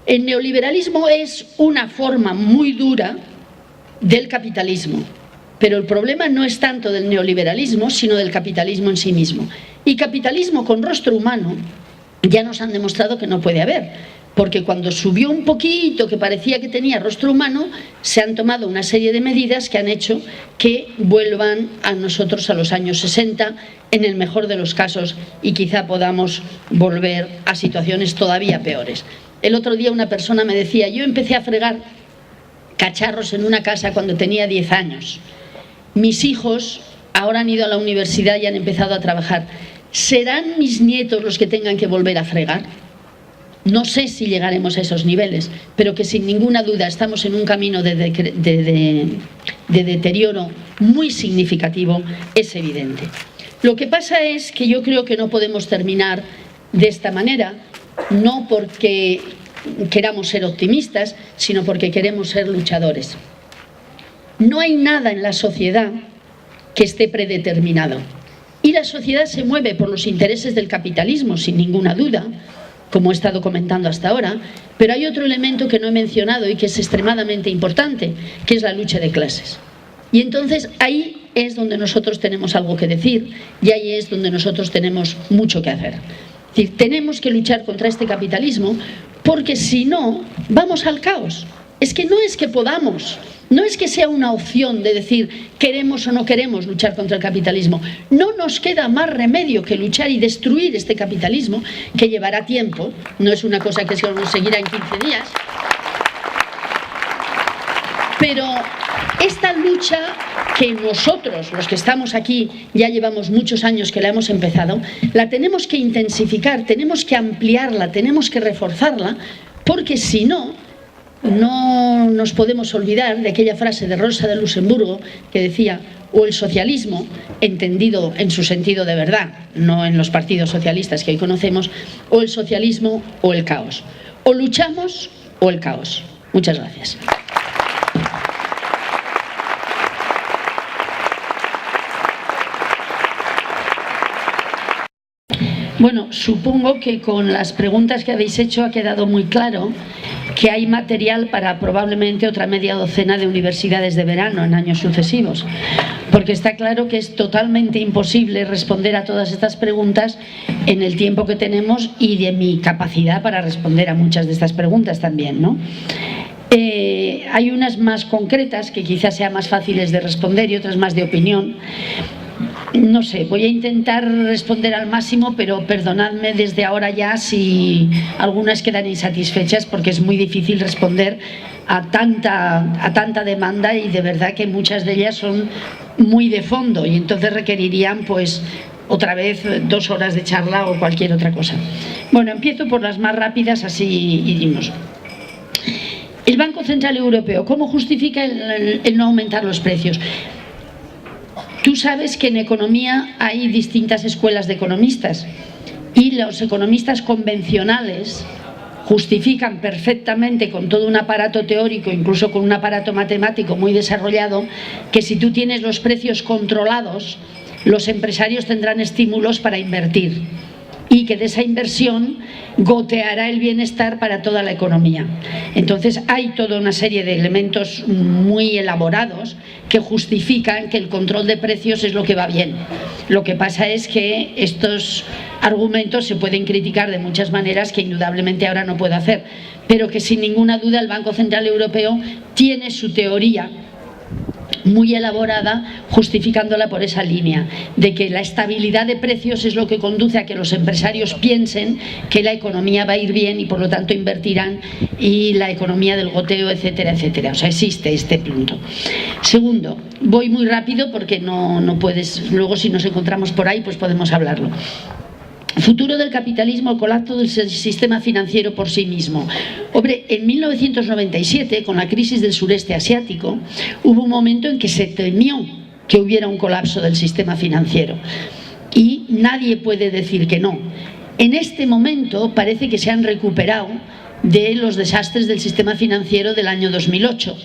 El neoliberalismo es una forma muy dura del capitalismo, pero el problema no es tanto del neoliberalismo, sino del capitalismo en sí mismo. Y capitalismo con rostro humano ya nos han demostrado que no puede haber. Porque cuando subió un poquito, que parecía que tenía rostro humano, se han tomado una serie de medidas que han hecho que vuelvan a nosotros a los años 60, en el mejor de los casos, y quizá podamos volver a situaciones todavía peores. El otro día una persona me decía, yo empecé a fregar cacharros en una casa cuando tenía 10 años. Mis hijos ahora han ido a la universidad y han empezado a trabajar. ¿Serán mis nietos los que tengan que volver a fregar? No sé si llegaremos a esos niveles, pero que sin ninguna duda estamos en un camino de deterioro muy significativo, es evidente. Lo que pasa es que yo creo que no podemos terminar de esta manera, no porque queramos ser optimistas, sino porque queremos ser luchadores. No hay nada en la sociedad que esté predeterminado. Y la sociedad se mueve por los intereses del capitalismo, sin ninguna duda, como he estado comentando hasta ahora, pero hay otro elemento que no he mencionado y que es extremadamente importante, que es la lucha de clases. Y entonces ahí es donde nosotros tenemos algo que decir y ahí es donde nosotros tenemos mucho que hacer. Es decir, tenemos que luchar contra este capitalismo porque si no, vamos al caos. Es que no es que podamos, no es que sea una opción de decir queremos o no queremos luchar contra el capitalismo. No nos queda más remedio que luchar y destruir este capitalismo, que llevará tiempo, no es una cosa que se conseguirá en 15 días. Pero esta lucha que nosotros, los que estamos aquí, ya llevamos muchos años que la hemos empezado, la tenemos que intensificar, tenemos que ampliarla, tenemos que reforzarla, porque si no, no nos podemos olvidar de aquella frase de Rosa de Luxemburgo que decía: o el socialismo, entendido en su sentido de verdad, no en los partidos socialistas que hoy conocemos, o el socialismo o el caos. O luchamos o el caos. Muchas gracias. Bueno, supongo que con las preguntas que habéis hecho ha quedado muy claro que hay material para probablemente otra media docena de universidades de verano en años sucesivos, porque está claro que es totalmente imposible responder a todas estas preguntas en el tiempo que tenemos y de mi capacidad para responder a muchas de estas preguntas también, ¿no? Hay unas más concretas que quizás sean más fáciles de responder y otras más de opinión. No sé, voy a intentar responder al máximo, pero perdonadme desde ahora ya si algunas quedan insatisfechas, porque es muy difícil responder a tanta demanda, y de verdad que muchas de ellas son muy de fondo y entonces requerirían pues otra vez 2 horas de charla o cualquier otra cosa. Bueno, empiezo por las más rápidas, así iremos. El Banco Central Europeo, ¿cómo justifica el no aumentar los precios? Tú sabes que en economía hay distintas escuelas de economistas y los economistas convencionales justifican perfectamente, con todo un aparato teórico, incluso con un aparato matemático muy desarrollado, que si tú tienes los precios controlados, los empresarios tendrán estímulos para invertir y que de esa inversión goteará el bienestar para toda la economía. Entonces hay toda una serie de elementos muy elaborados que justifican que el control de precios es lo que va bien. Lo que pasa es que estos argumentos se pueden criticar de muchas maneras que indudablemente ahora no puedo hacer, pero que sin ninguna duda el Banco Central Europeo tiene su teoría muy elaborada, justificándola por esa línea, de que la estabilidad de precios es lo que conduce a que los empresarios piensen que la economía va a ir bien y por lo tanto invertirán, y la economía del goteo, etcétera, etcétera. O sea, existe este punto. Segundo, voy muy rápido porque no puedes, luego si nos encontramos por ahí pues podemos hablarlo. Futuro del capitalismo, el colapso del sistema financiero por sí mismo. Hombre, en 1997, con la crisis del sureste asiático, hubo un momento en que se temió que hubiera un colapso del sistema financiero y nadie puede decir que no. En este momento parece que se han recuperado de los desastres del sistema financiero del año 2008.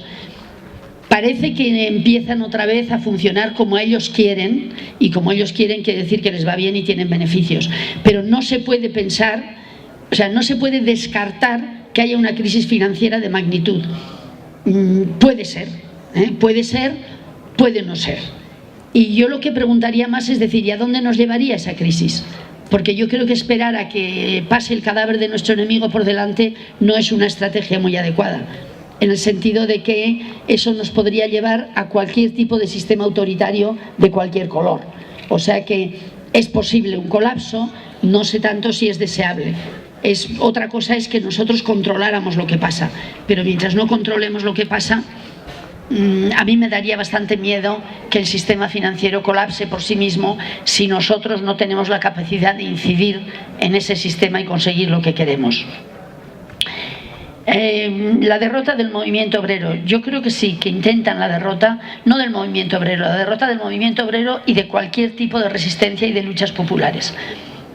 Parece que empiezan otra vez a funcionar como ellos quieren, y como ellos quieren quiere decir que les va bien y tienen beneficios. Pero no se puede pensar, o sea, no se puede descartar que haya una crisis financiera de magnitud. Puede ser, puede no ser. Y yo lo que preguntaría más es decir, ¿y a dónde nos llevaría esa crisis? Porque yo creo que esperar a que pase el cadáver de nuestro enemigo por delante no es una estrategia muy adecuada, en el sentido de que eso nos podría llevar a cualquier tipo de sistema autoritario de cualquier color. O sea que es posible un colapso, no sé tanto si es deseable. Otra cosa es que nosotros controláramos lo que pasa, pero mientras no controlemos lo que pasa, a mí me daría bastante miedo que el sistema financiero colapse por sí mismo si nosotros no tenemos la capacidad de incidir en ese sistema y conseguir lo que queremos. La derrota del movimiento obrero, yo creo que sí, que intentan la derrota, no del movimiento obrero, la derrota del movimiento obrero y de cualquier tipo de resistencia y de luchas populares.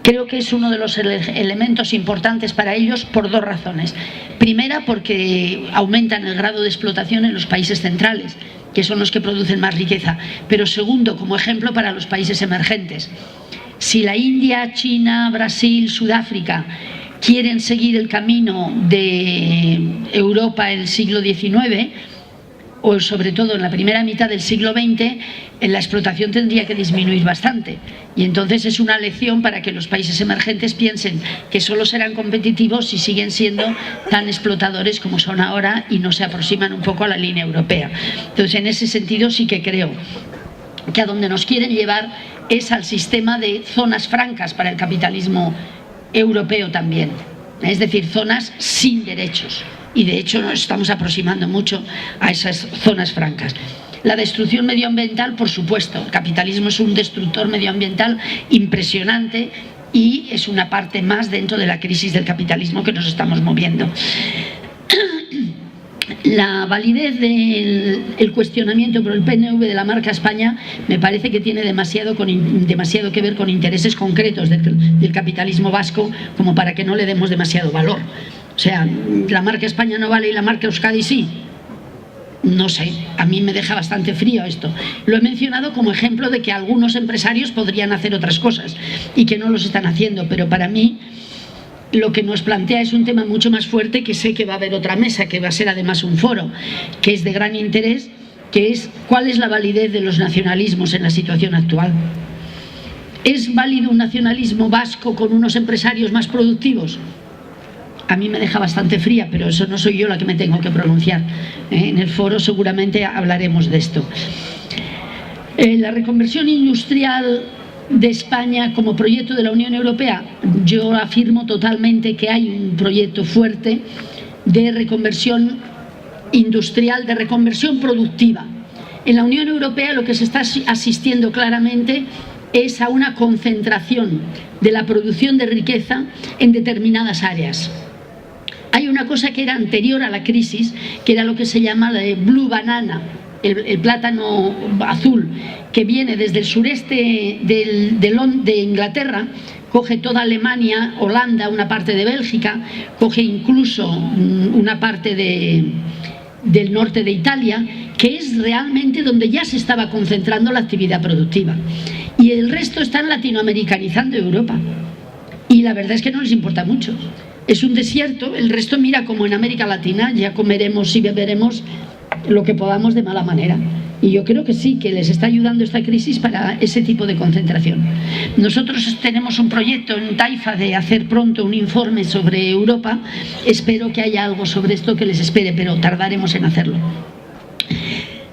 Creo que es uno de los elementos importantes para ellos por 2 razones. Primera, porque aumentan el grado de explotación en los países centrales, que son los que producen más riqueza. Pero segundo, como ejemplo para los países emergentes. Si la India, China, Brasil, Sudáfrica quieren seguir el camino de Europa del siglo XIX, o sobre todo en la primera mitad del siglo XX, la explotación tendría que disminuir bastante. Y entonces es una lección para que los países emergentes piensen que solo serán competitivos si siguen siendo tan explotadores como son ahora y no se aproximan un poco a la línea europea. Entonces, en ese sentido sí que creo que a donde nos quieren llevar es al sistema de zonas francas para el capitalismo europeo también, es decir, zonas sin derechos, y de hecho nos estamos aproximando mucho a esas zonas francas. La destrucción medioambiental, por supuesto, el capitalismo es un destructor medioambiental impresionante y es una parte más dentro de la crisis del capitalismo que nos estamos moviendo. La validez del cuestionamiento por el PNV de la marca España me parece que tiene demasiado que ver con intereses concretos del capitalismo vasco como para que no le demos demasiado valor. O sea, la marca España no vale y la marca Euskadi sí. No sé, a mí me deja bastante frío esto. Lo he mencionado como ejemplo de que algunos empresarios podrían hacer otras cosas y que no los están haciendo, pero para mí lo que nos plantea es un tema mucho más fuerte, que sé que va a haber otra mesa, que va a ser además un foro, que es de gran interés, que es cuál es la validez de los nacionalismos en la situación actual. ¿Es válido un nacionalismo vasco con unos empresarios más productivos? A mí me deja bastante fría, pero eso no soy yo la que me tengo que pronunciar. En el foro seguramente hablaremos de esto. La reconversión industrial de España como proyecto de la Unión Europea, yo afirmo totalmente que hay un proyecto fuerte de reconversión industrial, de reconversión productiva. En la Unión Europea lo que se está asistiendo claramente es a una concentración de la producción de riqueza en determinadas áreas. Hay una cosa que era anterior a la crisis, que era lo que se llama la blue banana, el plátano azul, que viene desde el sureste de Inglaterra, coge toda Alemania, Holanda, una parte de Bélgica, coge incluso una parte del norte de Italia, que es realmente donde ya se estaba concentrando la actividad productiva. Y el resto están latinoamericanizando Europa. Y la verdad es que no les importa mucho. Es un desierto, el resto mira como en América Latina, ya comeremos y beberemos lo que podamos de mala manera. Y yo creo que sí, que les está ayudando esta crisis para ese tipo de concentración. Nosotros tenemos un proyecto en Taifa de hacer pronto un informe sobre Europa. Espero que haya algo sobre esto que les espere, pero tardaremos en hacerlo.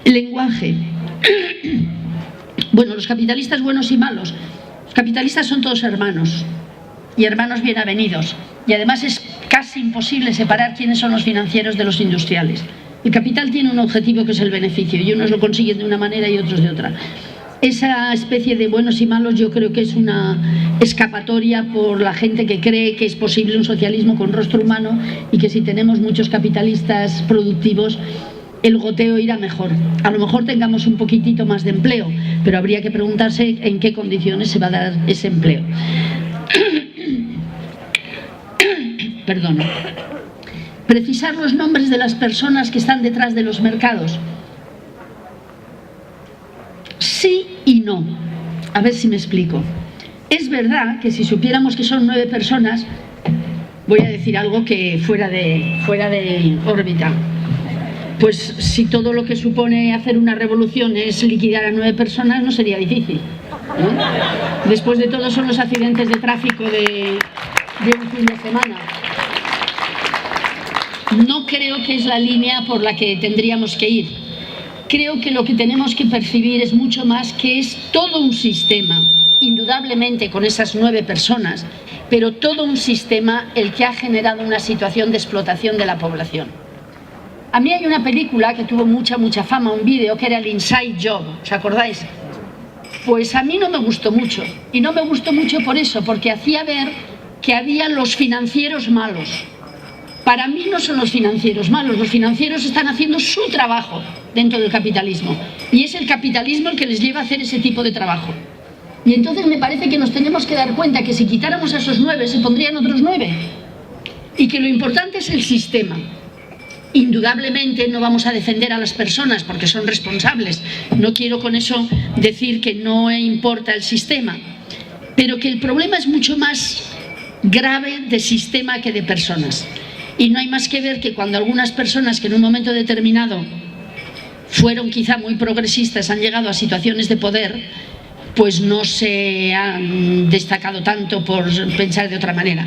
El lenguaje. Bueno, los capitalistas buenos y malos. Los capitalistas son todos hermanos y hermanos bien avenidos. Y además es casi imposible separar quiénes son los financieros de los industriales. El capital tiene un objetivo que es el beneficio y unos lo consiguen de una manera y otros de otra. Esa especie de buenos y malos yo creo que es una escapatoria por la gente que cree que es posible un socialismo con rostro humano y que si tenemos muchos capitalistas productivos el goteo irá mejor. A lo mejor tengamos un poquitito más de empleo, pero habría que preguntarse en qué condiciones se va a dar ese empleo. Perdón. Precisar los nombres de las personas que están detrás de los mercados. Sí y no. A ver si me explico. Es verdad que si supiéramos que son 9 personas, voy a decir algo que fuera de órbita. Pues si todo lo que supone hacer una revolución es liquidar a 9 personas, no sería difícil, ¿no? Después de todo son los accidentes de tráfico de un fin de semana. No creo que es la línea por la que tendríamos que ir. Creo que lo que tenemos que percibir es mucho más que es todo un sistema, indudablemente con esas 9 personas, pero todo un sistema el que ha generado una situación de explotación de la población. A mí hay una película que tuvo mucha fama, un vídeo, que era el Inside Job, ¿os acordáis? Pues a mí no me gustó mucho, y no me gustó mucho por eso, porque hacía ver que había los financieros malos. Para mí no son los financieros malos, los financieros están haciendo su trabajo dentro del capitalismo, y es el capitalismo el que les lleva a hacer ese tipo de trabajo. Y entonces me parece que nos tenemos que dar cuenta que si quitáramos a esos 9 se pondrían otros 9, y que lo importante es el sistema. Indudablemente no vamos a defender a las personas porque son responsables, no quiero con eso decir que no importa el sistema, pero que el problema es mucho más grave de sistema que de personas. Y no hay más que ver que cuando algunas personas que en un momento determinado fueron quizá muy progresistas, han llegado a situaciones de poder, pues no se han destacado tanto por pensar de otra manera.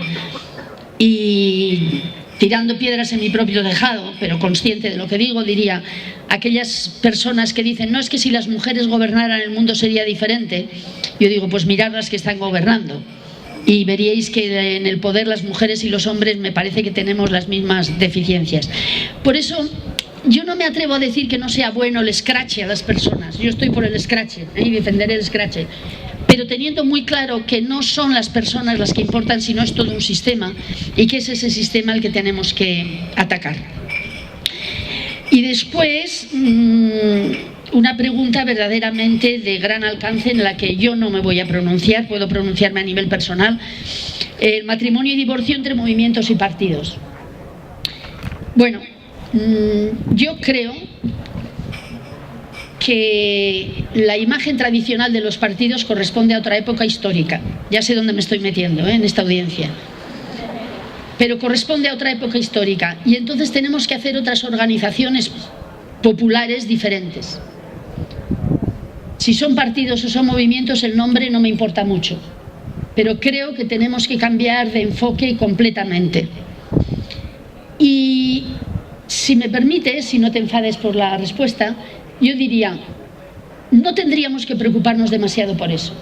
Y tirando piedras en mi propio tejado, pero consciente de lo que digo, diría, aquellas personas que dicen, no, es que si las mujeres gobernaran el mundo sería diferente, yo digo, pues mirad las que están gobernando y veríais que en el poder las mujeres y los hombres me parece que tenemos las mismas deficiencias. Por eso yo no me atrevo a decir que no sea bueno el escrache a las personas, yo estoy por el escrache y defenderé el escrache, pero teniendo muy claro que no son las personas las que importan, sino es todo un sistema, y que es ese sistema el que tenemos que atacar. Y después, una pregunta verdaderamente de gran alcance en la que yo no me voy a pronunciar, puedo pronunciarme a nivel personal. El matrimonio y divorcio entre movimientos y partidos. Bueno, yo creo que la imagen tradicional de los partidos corresponde a otra época histórica. Ya sé dónde me estoy metiendo, en esta audiencia. Pero corresponde a otra época histórica. Y entonces tenemos que hacer otras organizaciones populares diferentes. Si son partidos o son movimientos, el nombre no me importa mucho. Pero creo que tenemos que cambiar de enfoque completamente. Y si me permites, si no te enfades por la respuesta, yo diría, no tendríamos que preocuparnos demasiado por eso.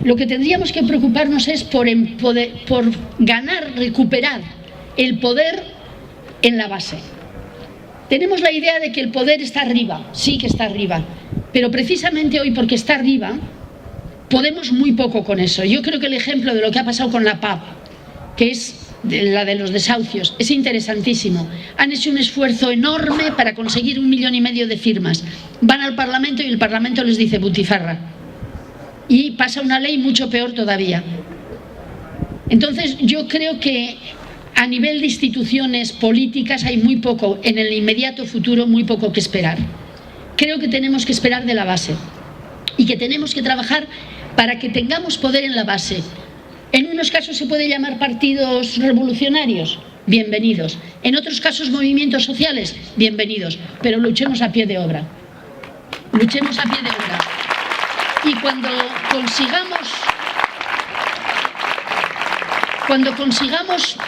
Lo que tendríamos que preocuparnos es por ganar, recuperar el poder en la base. Tenemos la idea de que el poder está arriba, sí que está arriba, pero precisamente hoy, porque está arriba, podemos muy poco con eso. Yo creo que el ejemplo de lo que ha pasado con la PAP, que es la de los desahucios, es interesantísimo. Han hecho un esfuerzo enorme para conseguir 1,5 millones de firmas. Van al Parlamento y el Parlamento les dice butifarra. Y pasa una ley mucho peor todavía. Entonces yo creo que a nivel de instituciones políticas hay muy poco, en el inmediato futuro, muy poco que esperar. Creo que tenemos que esperar de la base y que tenemos que trabajar para que tengamos poder en la base. En unos casos se puede llamar partidos revolucionarios, bienvenidos. En otros casos movimientos sociales, bienvenidos. Pero luchemos a pie de obra. Luchemos a pie de obra. Y cuando consigamos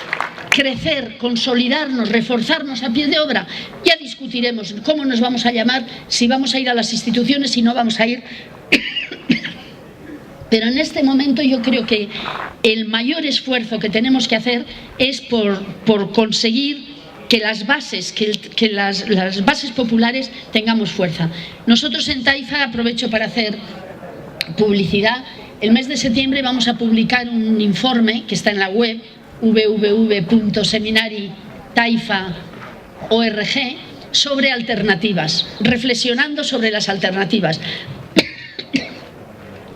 crecer, consolidarnos, reforzarnos a pie de obra, ya discutiremos cómo nos vamos a llamar, si vamos a ir a las instituciones, si no vamos a ir. Pero en este momento yo creo que el mayor esfuerzo que tenemos que hacer es por conseguir que las bases, que las bases populares tengamos fuerza. Nosotros en Taifa, aprovecho para hacer publicidad, el mes de septiembre vamos a publicar un informe que está en la web www.seminaritaifa.org sobre alternativas, reflexionando sobre las alternativas.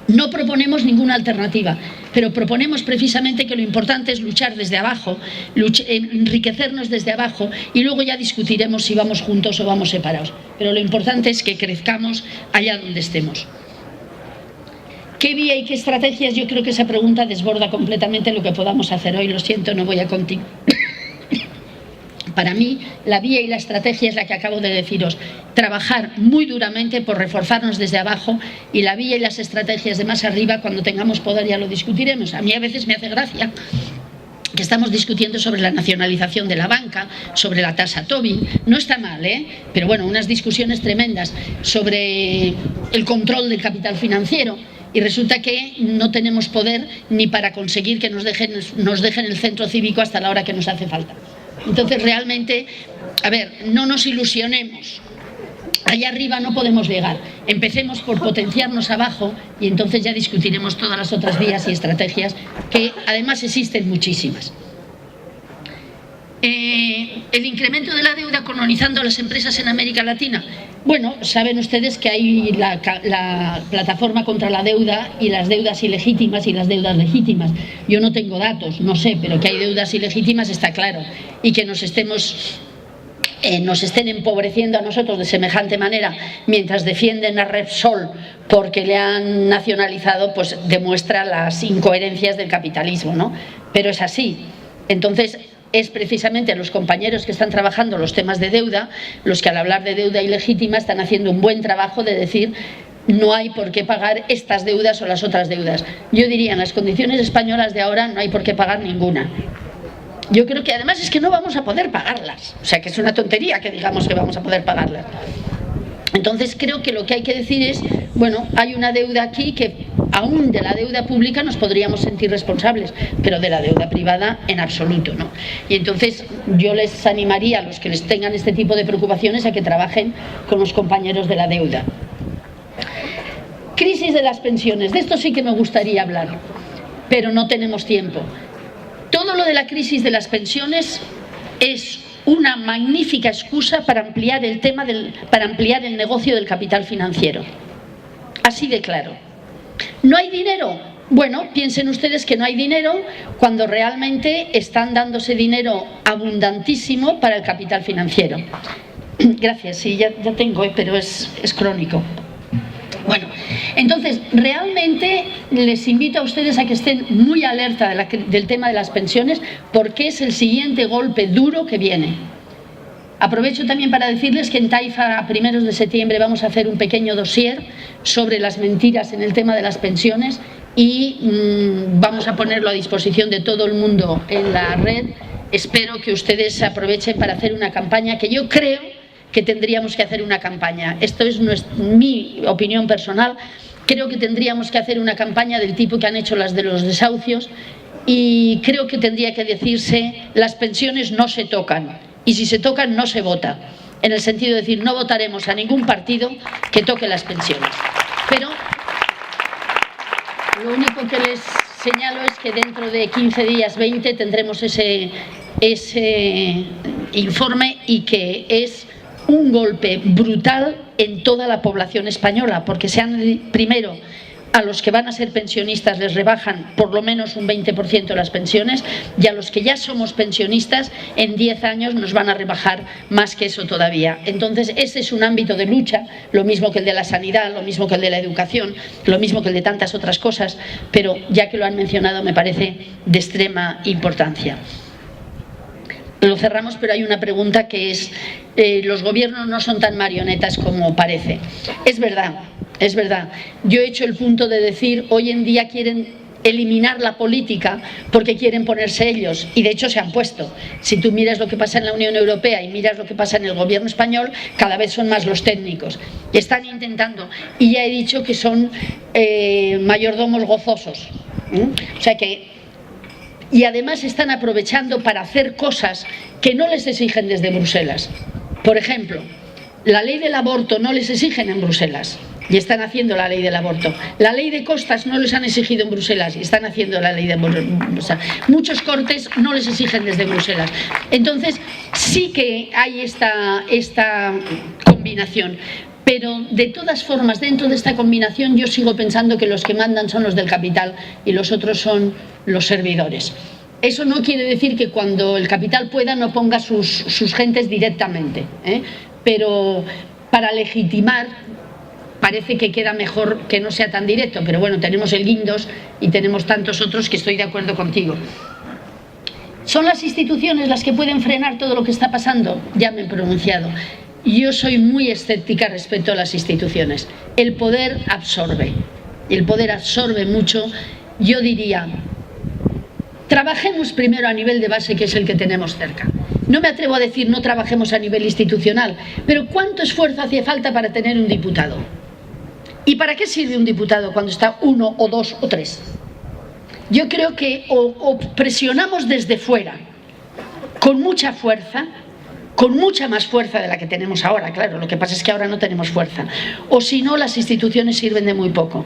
No proponemos ninguna alternativa, pero proponemos precisamente que lo importante es luchar desde abajo, enriquecernos desde abajo y luego ya discutiremos si vamos juntos o vamos separados. Pero lo importante es que crezcamos allá donde estemos. ¿Qué vía y qué estrategias? Yo creo que esa pregunta desborda completamente lo que podamos hacer hoy. Lo siento, no voy a continuar. Para mí, la vía y la estrategia es la que acabo de deciros. Trabajar muy duramente por reforzarnos desde abajo, y la vía y las estrategias de más arriba, cuando tengamos poder ya lo discutiremos. A mí a veces me hace gracia que estamos discutiendo sobre la nacionalización de la banca, sobre la tasa Tobin. No está mal, pero bueno, unas discusiones tremendas sobre el control del capital financiero. Y resulta que no tenemos poder ni para conseguir que nos dejen el centro cívico hasta la hora que nos hace falta. Entonces realmente, a ver, no nos ilusionemos. Allá arriba no podemos llegar. Empecemos por potenciarnos abajo y entonces ya discutiremos todas las otras vías y estrategias, que además existen muchísimas. El incremento de la deuda colonizando a las empresas en América Latina. Bueno, saben ustedes que hay la plataforma contra la deuda y las deudas ilegítimas y las deudas legítimas. Yo no tengo datos, no sé, pero que hay deudas ilegítimas está claro. Y que nos estén empobreciendo a nosotros de semejante manera mientras defienden a Repsol porque le han nacionalizado, pues demuestra las incoherencias del capitalismo, ¿no? Pero es así. Entonces, es precisamente a los compañeros que están trabajando los temas de deuda los que, al hablar de deuda ilegítima, están haciendo un buen trabajo de decir no hay por qué pagar estas deudas o las otras deudas. Yo diría, en las condiciones españolas de ahora no hay por qué pagar ninguna. Yo creo que además es que no vamos a poder pagarlas, o sea que es una tontería que digamos que vamos a poder pagarlas. Entonces creo que lo que hay que decir es, bueno, hay una deuda aquí que aún de la deuda pública nos podríamos sentir responsables, pero de la deuda privada en absoluto, ¿no? Y entonces yo les animaría a los que les tengan este tipo de preocupaciones a que trabajen con los compañeros de la deuda. Crisis de las pensiones, de esto sí que me gustaría hablar, pero no tenemos tiempo. Todo lo de la crisis de las pensiones es una magnífica excusa para ampliar para ampliar el negocio del capital financiero. Así de claro. ¿No hay dinero? Bueno, piensen ustedes que no hay dinero cuando realmente están dándose dinero abundantísimo para el capital financiero. Gracias, sí, ya tengo, pero es crónico. Bueno, entonces, realmente les invito a ustedes a que estén muy alerta del tema de las pensiones, porque es el siguiente golpe duro que viene. Aprovecho también para decirles que en Taifa, a primeros de septiembre, vamos a hacer un pequeño dossier sobre las mentiras en el tema de las pensiones y vamos a ponerlo a disposición de todo el mundo en la red. Espero que ustedes aprovechen para hacer una campaña que yo creo que tendríamos que hacer una campaña. Esto es mi opinión personal. Creo que tendríamos que hacer una campaña del tipo que han hecho las de los desahucios y creo que tendría que decirse: las pensiones no se tocan y si se tocan no se vota. En el sentido de decir, no votaremos a ningún partido que toque las pensiones. Pero lo único que les señalo es que dentro de 15 días, 20, tendremos ese informe y que es un golpe brutal en toda la población española, porque primero a los que van a ser pensionistas les rebajan por lo menos un 20% las pensiones y a los que ya somos pensionistas en 10 años nos van a rebajar más que eso todavía. Entonces ese es un ámbito de lucha, lo mismo que el de la sanidad, lo mismo que el de la educación, lo mismo que el de tantas otras cosas, pero ya que lo han mencionado me parece de extrema importancia. Lo cerramos, pero hay una pregunta que es, los gobiernos no son tan marionetas como parece. Es verdad, es verdad. Yo he hecho el punto de decir, hoy en día quieren eliminar la política porque quieren ponerse ellos, y de hecho se han puesto. Si tú miras lo que pasa en la Unión Europea y miras lo que pasa en el gobierno español, cada vez son más los técnicos. Están intentando, y ya he dicho que son mayordomos gozosos. O sea que... Y además están aprovechando para hacer cosas que no les exigen desde Bruselas. Por ejemplo, la ley del aborto no les exigen en Bruselas y están haciendo la ley del aborto. La ley de costas no les han exigido en Bruselas y están haciendo la ley de... O sea, muchos cortes no les exigen desde Bruselas. Entonces sí que hay esta combinación. Pero de todas formas, dentro de esta combinación yo sigo pensando que los que mandan son los del capital y los otros son los servidores. Eso no quiere decir que cuando el capital pueda no ponga sus gentes directamente, pero para legitimar parece que queda mejor que no sea tan directo, pero bueno, tenemos el Guindos y tenemos tantos otros que estoy de acuerdo contigo. ¿Son las instituciones las que pueden frenar todo lo que está pasando? Ya me he pronunciado. Yo soy muy escéptica respecto a las instituciones. El poder absorbe, y el poder absorbe mucho. Yo diría, trabajemos primero a nivel de base, que es el que tenemos cerca. No me atrevo a decir no trabajemos a nivel institucional, pero ¿cuánto esfuerzo hacía falta para tener un diputado? ¿Y para qué sirve un diputado cuando está 1 o 2 o 3? Yo creo que o presionamos desde fuera con mucha fuerza, con mucha más fuerza de la que tenemos ahora, claro, lo que pasa es que ahora no tenemos fuerza, o si no, las instituciones sirven de muy poco.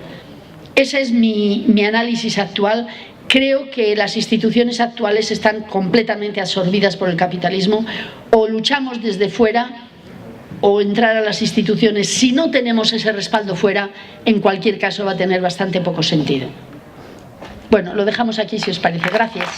Ese es mi análisis actual. Creo que las instituciones actuales están completamente absorbidas por el capitalismo. O luchamos desde fuera o entrar a las instituciones. Si no tenemos ese respaldo fuera, en cualquier caso va a tener bastante poco sentido. Bueno, lo dejamos aquí si os parece. Gracias.